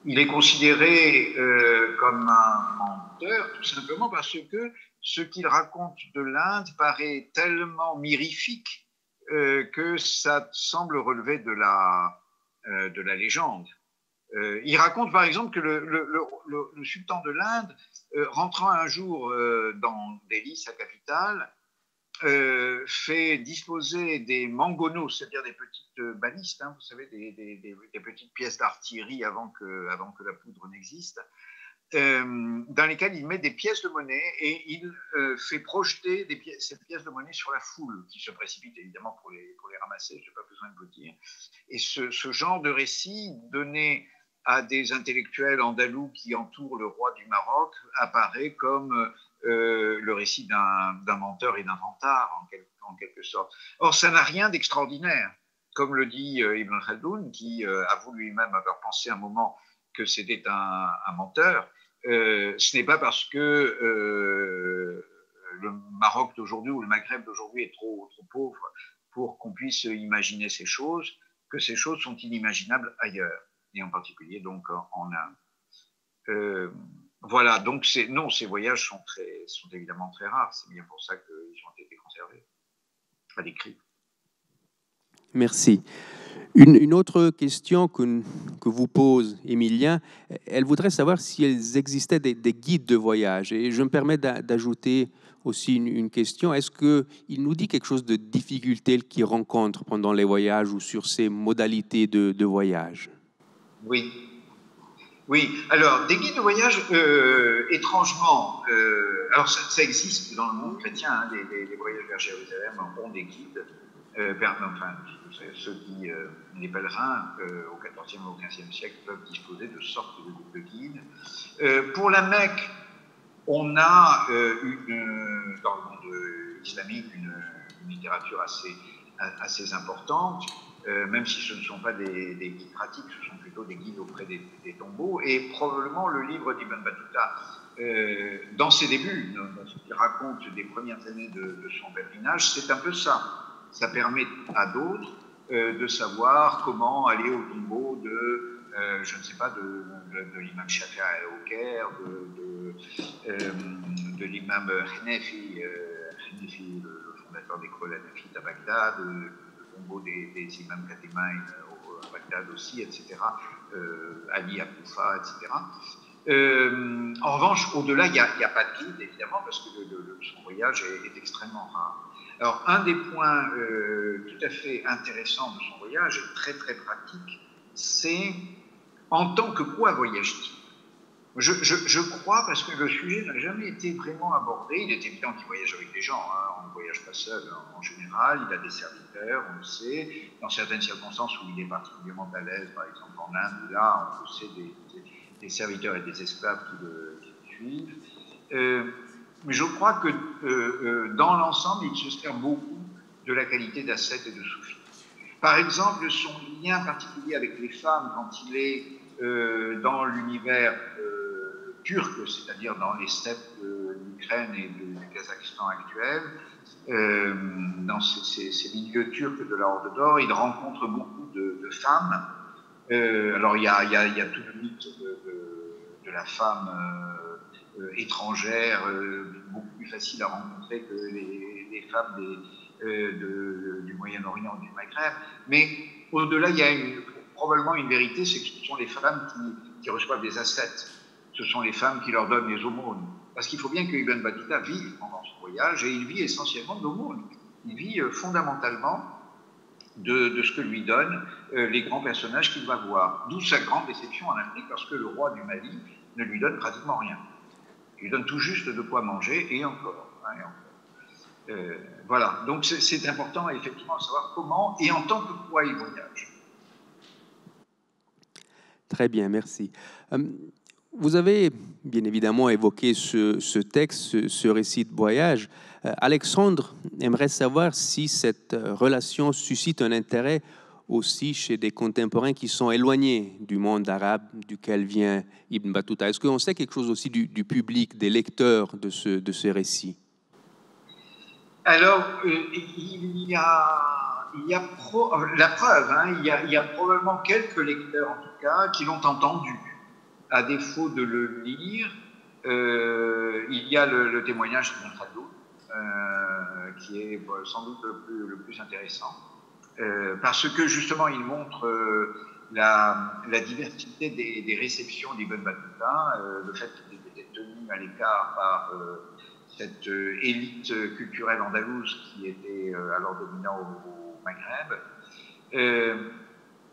Il est considéré comme un menteur, tout simplement parce que ce qu'il raconte de l'Inde paraît tellement mirifique que ça semble relever de la légende. Il raconte par exemple que le sultan de l'Inde, rentrant un jour dans Delhi, sa capitale, fait disposer des mangonos, c'est-à-dire des petites balistes, hein, vous savez, des petites pièces d'artillerie avant que la poudre n'existe, dans lesquelles il met des pièces de monnaie et il fait projeter ces pièces de monnaie sur la foule qui se précipite évidemment pour les ramasser, je n'ai pas besoin de vous dire. Et ce genre de récit donné à des intellectuels andalous qui entourent le roi du Maroc apparaît comme le récit d'un menteur et d'un vantard en quelque sorte. Or, ça n'a rien d'extraordinaire. Comme le dit Ibn Khaldoun, qui avoue lui-même avoir pensé un moment que c'était un menteur, ce n'est pas parce que le Maroc d'aujourd'hui ou le Maghreb d'aujourd'hui est trop pauvre pour qu'on puisse imaginer ces choses, que ces choses sont inimaginables ailleurs, et en particulier donc en Inde. Voilà, donc ces voyages sont évidemment très rares, c'est bien pour ça qu'ils ont été conservés à l'écrit. Merci. Une autre question que vous pose Émilien, elle voudrait savoir s'il existait des guides de voyage. Et je me permets d'ajouter aussi une question. Est-ce qu'il nous dit quelque chose de difficulté qu'il rencontre pendant les voyages ou sur ses modalités de voyage? Oui. Alors, des guides de voyage, étrangement, alors ça existe dans le monde chrétien, hein, les voyages vers Jérusalem ont des guides. enfin, les pèlerins au XIVe ou au XVe siècle peuvent disposer de sortes de guides. Pour la Mecque, on a dans le monde islamique une littérature assez importante, même si ce ne sont pas des guides pratiques, ce sont plutôt des guides auprès des tombeaux, et probablement le livre d'Ibn Battuta, dans ses débuts, dans ce qu'il raconte des premières années de son pèlerinage, c'est un peu ça. Ça permet à d'autres de savoir comment aller au tombeau de, je ne sais pas, de l'imam Shafi'i au Caire, de l'imam Hanafi, le fondateur d'école hanafite à Bagdad, le tombeau des imams Katimain à Bagdad aussi, etc., Ali à Koufa, etc. En revanche, au-delà, il n'y a pas de guide, évidemment, parce que son voyage est extrêmement rare. Alors, un des points tout à fait intéressants de son voyage, et très très pratique, c'est en tant que quoi voyage-t-il ? Je crois, parce que le sujet n'a jamais été vraiment abordé. Il est évident qu'il voyage avec des gens, hein. On ne voyage pas seul en général, il a des serviteurs, on le sait. Dans certaines circonstances où il est particulièrement à l'aise, par exemple en Inde, là, on le sait, des serviteurs et des esclaves qui le suivent. Mais je crois que dans l'ensemble, il se sert beaucoup de la qualité d'ascète et de soufi. Par exemple, son lien particulier avec les femmes quand il est dans l'univers turc, c'est-à-dire dans les steppes de l'Ukraine et du Kazakhstan actuel, dans ces milieux turcs de la Horde d'Or, il rencontre beaucoup de femmes. Alors il y a tout le mythe de la femme étrangère, beaucoup plus facile à rencontrer que les femmes du Moyen-Orient, du Maghreb. Mais au-delà, il y a probablement une vérité, c'est que ce sont les femmes qui reçoivent des ascètes. Ce sont les femmes qui leur donnent les aumônes. Parce qu'il faut bien que Ibn Battuta vive pendant son voyage, et il vit essentiellement d'aumônes. Il vit fondamentalement de ce que lui donnent les grands personnages qu'il va voir. D'où sa grande déception en Afrique, parce que le roi du Mali ne lui donne pratiquement rien. Il lui donne tout juste de quoi manger, et encore. Hein, et encore. Voilà, donc c'est important effectivement de savoir comment et en tant que quoi il voyage. Très bien, merci. Vous avez bien évidemment évoqué ce texte, ce récit de voyage. Alexandre aimerait savoir si cette relation suscite un intérêt aussi chez des contemporains qui sont éloignés du monde arabe duquel vient Ibn Battuta. Est-ce qu'on sait quelque chose aussi du public, des lecteurs de ce récit? Alors, il y a la preuve, hein, il y a probablement quelques lecteurs en tout cas qui l'ont entendu. À défaut de le lire, il y a le témoignage de Khaldoun, qui est sans doute le plus intéressant, parce que justement il montre la diversité des réceptions d'Ibn Battuta, le fait qu'il était tenu à l'écart par cette élite culturelle andalouse qui était alors dominant au Maghreb.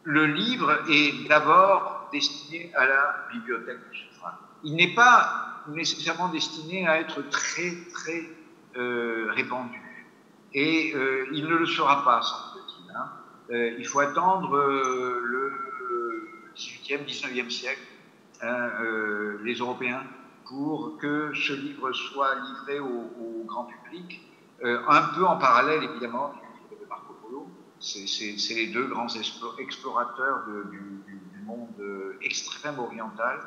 Le livre est d'abord destiné à la bibliothèque du souverain. Il n'est pas nécessairement destiné à être très, très répandu. Et il ne le sera pas, semble-t-il. Hein. Il faut attendre le 18e, 19e siècle, hein, les Européens, pour que ce livre soit livré au grand public, un peu en parallèle, évidemment, du livre de Marco Polo. C'est les deux grands explorateurs du monde extrême oriental,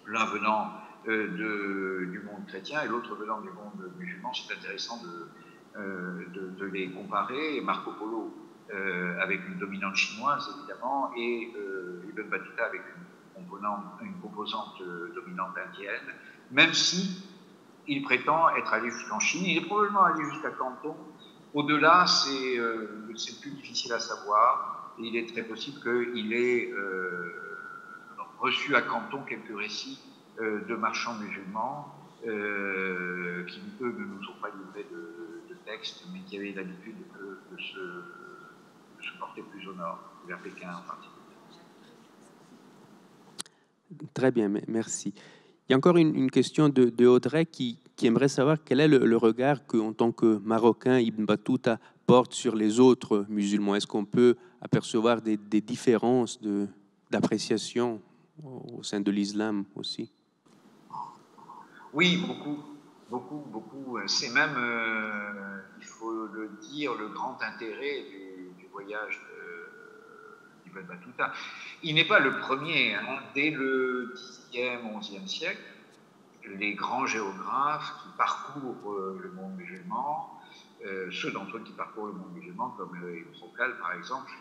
l'un venant du monde chrétien et l'autre venant du monde musulman. C'est intéressant de les comparer. Marco Polo avec une dominante chinoise, évidemment, et Ibn Battuta avec une composante dominante indienne, même si il prétend être allé jusqu'en Chine. Il est probablement allé jusqu'à Canton. Au-delà, c'est plus difficile à savoir. Et il est très possible qu'il ait reçu à Canton quelques récits de marchands musulmans qui, eux, ne nous ont pas livré de texte, mais qui avaient l'habitude de se porter plus au nord, vers Pékin en particulier. Très bien, merci. Il y a encore une question de Audrey qui aimerait savoir quel est le regard qu'en tant que Marocain, Ibn Battuta porte sur les autres musulmans? Est-ce qu'on peut apercevoir des différences d'appréciation au sein de l'islam aussi? Oui, beaucoup, beaucoup, beaucoup. C'est même, il faut le dire, le grand intérêt du voyage d'Ibn Battuta. Il n'est pas le premier. Hein. Dès le Xe, XIe siècle, les grands géographes qui parcourent le monde musulman, ceux d'entre eux qui parcourent le monde musulman, comme Ibn Khaldun par exemple,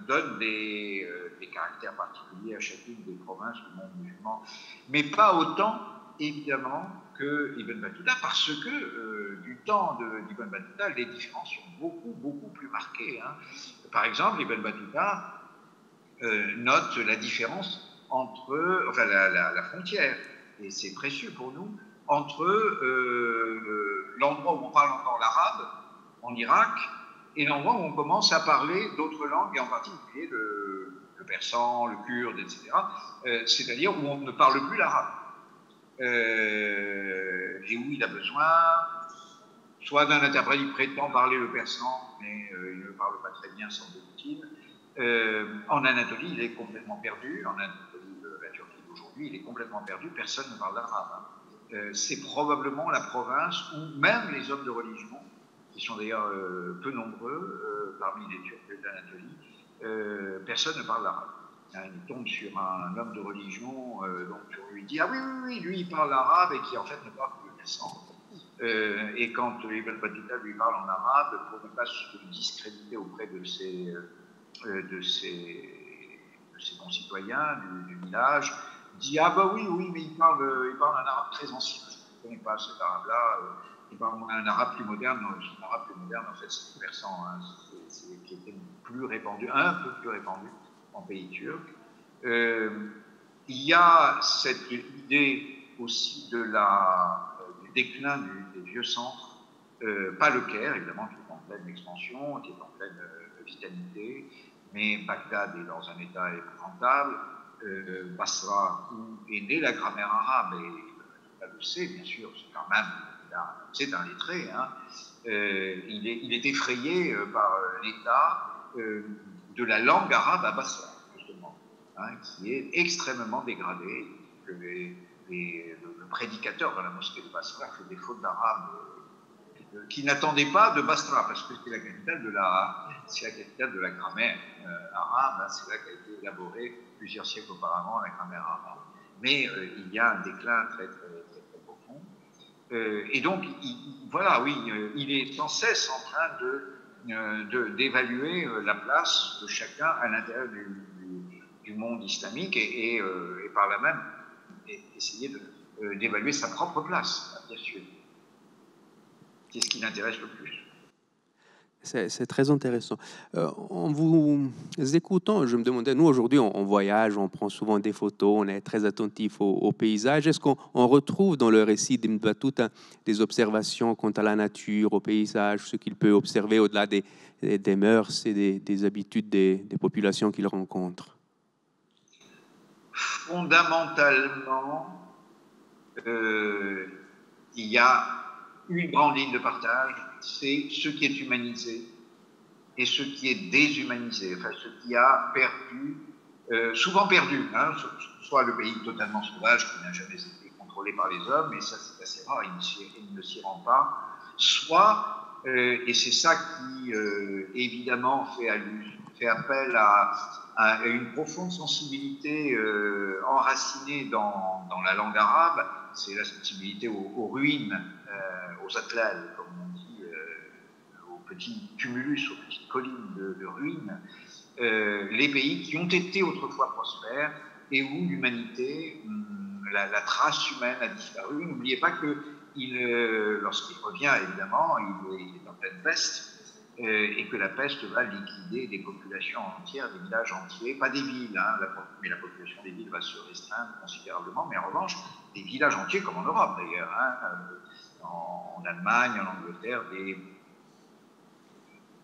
donnent des caractères particuliers à chacune des provinces du monde musulman, mais pas autant, évidemment, que Ibn Battuta, parce que du temps d'Ibn Battuta, les différences sont beaucoup, beaucoup plus marquées. Hein. Par exemple, Ibn Battuta note la différence entre, enfin la frontière, et c'est précieux pour nous, entre l'endroit où on parle encore l'arabe, en Irak, et l'endroit où on commence à parler d'autres langues, et en particulier le persan, le kurde, etc., c'est-à-dire où on ne parle plus l'arabe, et où il a besoin soit d'un interprète, il prétend parler le persan, mais il ne parle pas très bien, semble-t-il. En Anatolie, il est complètement perdu. En Anatolie, la Turquie d'aujourd'hui, il est complètement perdu. Personne ne parle l'arabe. Hein. C'est probablement la province où même les hommes de religion, qui sont d'ailleurs peu nombreux parmi les Turcs d'Anatolie, personne ne parle l'arabe. Hein, il tombe sur un homme de religion dont on lui dit « Ah oui, oui, oui, lui, il parle l'arabe » et qui en fait ne parle que le persan. Et quand Ibn Battuta lui parle en arabe, pour ne pas se discréditer auprès de ses concitoyens du village, dit « Ah bah oui, oui, mais il parle un arabe très ancien, je ne connais pas cet arabe-là, il parle un arabe plus moderne, son arabe plus moderne, en fait, c'est le persan, hein, qui était plus répandu, un peu plus répandu en pays turc. Il y a cette idée aussi du déclin des vieux centres, pas le Caire, évidemment, qui est en pleine expansion, qui est en pleine vitalité, mais Bagdad est dans un état épouvantable, Basra, où est née la grammaire arabe, et on le sait, bien sûr, c'est quand même, c'est un lettré, hein, il est effrayé par l'état de la langue arabe à Basra, justement, hein, qui est extrêmement dégradée. Le prédicateur de la mosquée de Basra fait des fautes d'arabe qui n'attendaient pas de Basra, parce que c'est la capitale de la grammaire arabe, hein, c'est là qu'a été élaborée plusieurs siècles auparavant la grammaire arabe. Mais il y a un déclin très, très, très, très profond. Et donc, voilà, oui, il est sans cesse en train d'évaluer la place de chacun à l'intérieur du monde islamique et par là même essayer d'évaluer sa propre place, bien sûr. C'est ce qui l'intéresse le plus. C'est très intéressant. En vous écoutant, je me demandais, nous aujourd'hui on voyage, on prend souvent des photos, on est très attentif au paysage. Est-ce qu'on retrouve dans le récit d'Ibn Battuta des observations quant à la nature, au paysage, ce qu'il peut observer au-delà des mœurs et des habitudes des populations qu'il rencontre? Fondamentalement, il y a une grande ligne de partage, c'est ce qui est humanisé et ce qui est déshumanisé, enfin ce qui a perdu, souvent perdu, hein, soit le pays totalement sauvage qui n'a jamais été contrôlé par les hommes, et ça c'est assez rare, il ne s'y rend pas, soit, et c'est ça qui évidemment fait appel à une profonde sensibilité enracinée dans la langue arabe, c'est la sensibilité aux ruines, aux atlals, comme on dit, aux petits tumulus, aux petites collines de ruines, les pays qui ont été autrefois prospères et où l'humanité, la trace humaine a disparu. N'oubliez pas que lorsqu'il revient, évidemment, il est en pleine peste, et que la peste va liquider des populations entières, des villages entiers, pas des villes, hein, mais la population des villes va se restreindre considérablement, mais en revanche, des villages entiers, comme en Europe d'ailleurs, hein, en Allemagne, en Angleterre, des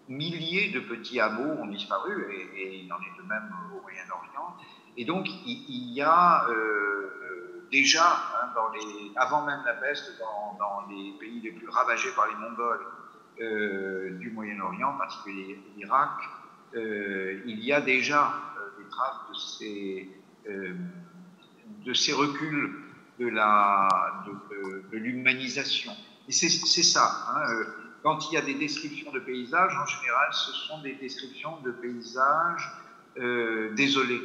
milliers de petits hameaux ont disparu, et il en est de même au Moyen-Orient. Et donc, il y a déjà, hein, avant même la peste, dans les pays les plus ravagés par les Mongols, du Moyen-Orient, en particulier l'Irak, il y a déjà des traces de ces reculs de l'humanisation. Et c'est ça. Hein, quand il y a des descriptions de paysages, en général, ce sont des descriptions de paysages désolés.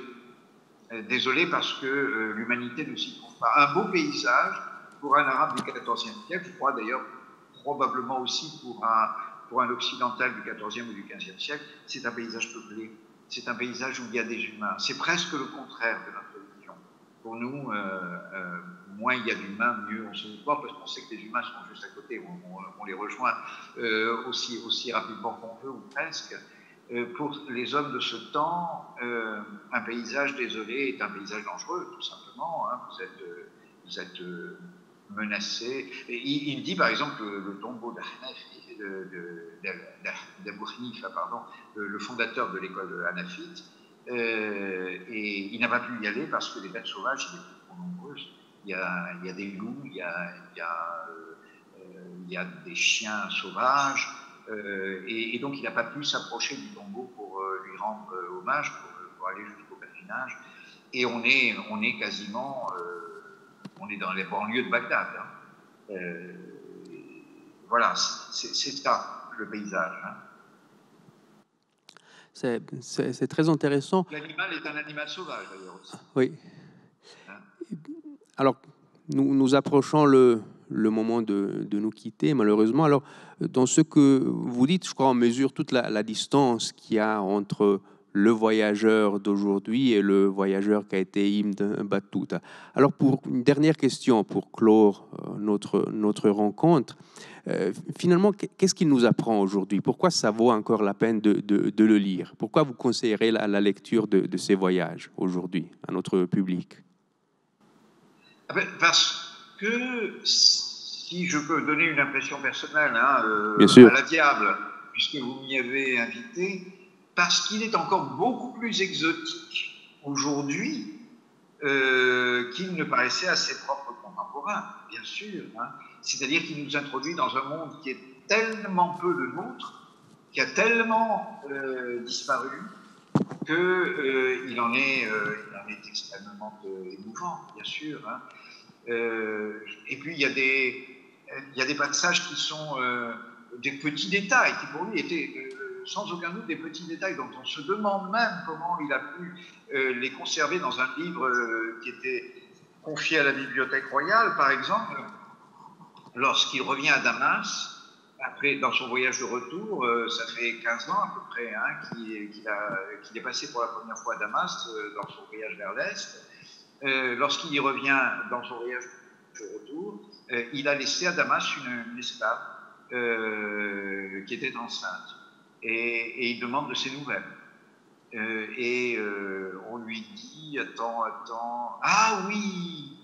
Désolés parce que l'humanité ne s'y trouve pas. Un beau paysage, pour un arabe du XIVe siècle, je crois d'ailleurs probablement aussi pour un occidental du XIVe ou du XVe siècle, c'est un paysage peuplé. C'est un paysage où il y a des humains. C'est presque le contraire de notre religion. Pour nous, moins il y a d'humains, mieux on se voit, parce qu'on sait que les humains sont juste à côté. On les rejoint aussi rapidement qu'on veut, ou presque. Pour les hommes de ce temps, un paysage désolé est un paysage dangereux, tout simplement. Hein. Vous êtes menacé. Il dit, par exemple, le tombeau d'Abou Hanifa, le fondateur de l'école hanafite, et il n'a pas pu y aller parce que les bêtes sauvages étaient trop nombreuses. Il y a des loups, il y a des chiens sauvages, et donc il n'a pas pu s'approcher du tombeau pour lui rendre hommage, pour aller jusqu'au pèlerinage. Et on est quasiment, on est dans les banlieues de Bagdad. Hein. Voilà, c'est ça le paysage. Hein. C'est très intéressant. L'animal est un animal sauvage, d'ailleurs, aussi. Oui. Alors, nous approchons le moment de nous quitter, malheureusement. Alors, dans ce que vous dites, je crois, on mesure toute la distance qu'il y a entre le voyageur d'aujourd'hui et le voyageur qui a été Ibn Battuta. Alors, pour une dernière question, pour clore notre rencontre, finalement, qu'est-ce qu'il nous apprend aujourd'hui? Pourquoi ça vaut encore la peine de le lire? Pourquoi vous conseillerez la lecture de ces voyages aujourd'hui à notre public? Parce que, si je peux donner une impression personnelle, à la diable, puisque vous m'y avez invité, parce qu'il est encore beaucoup plus exotique aujourd'hui qu'il ne paraissait à ses propres contemporains, bien sûr. Hein. C'est-à-dire qu'il nous introduit dans un monde qui est tellement peu le nôtre, qui a tellement disparu, qu'il en est extrêmement émouvant, bien sûr. Hein. Et puis, il y a des passages qui sont des petits détails, qui pour lui étaient sans aucun doute des petits détails dont on se demande même comment il a pu les conserver dans un livre qui était confié à la Bibliothèque royale, par exemple. Lorsqu'il revient à Damas, après, dans son voyage de retour, ça fait 15 ans à peu près qu'il est passé pour la première fois à Damas dans son voyage vers l'Est. Lorsqu'il y revient dans son voyage de retour, il a laissé à Damas une esclave qui était enceinte. Et il demande de ses nouvelles. On lui dit, attends, ah oui,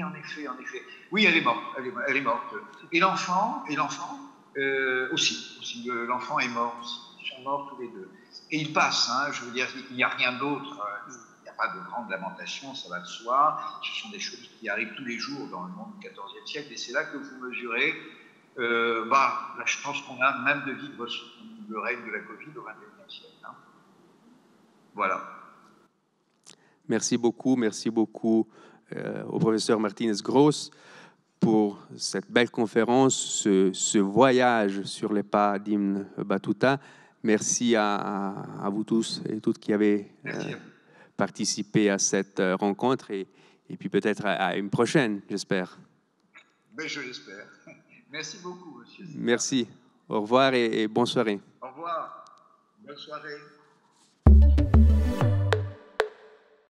en effet. Oui, elle est morte. Et l'enfant aussi, l'enfant est mort aussi. Ils sont morts tous les deux. Et il passe, hein, je veux dire, il n'y a rien d'autre. Il n'y a pas de grande lamentation, ça va de soi. Ce sont des choses qui arrivent tous les jours dans le monde du XIVe siècle. Et c'est là que vous mesurez la chance qu'on a même de vivre sous le règne de la Covid au XXIe siècle. Hein. Voilà. Merci beaucoup au professeur Martínez-Gross pour cette belle conférence, ce voyage sur les pas d'Ibn Battuta. Merci à vous tous et toutes qui avez participé à cette rencontre et puis peut-être à une prochaine, j'espère. Mais je l'espère. Merci beaucoup, monsieur. Merci. Au revoir et bonne soirée. Au revoir. Bonne soirée.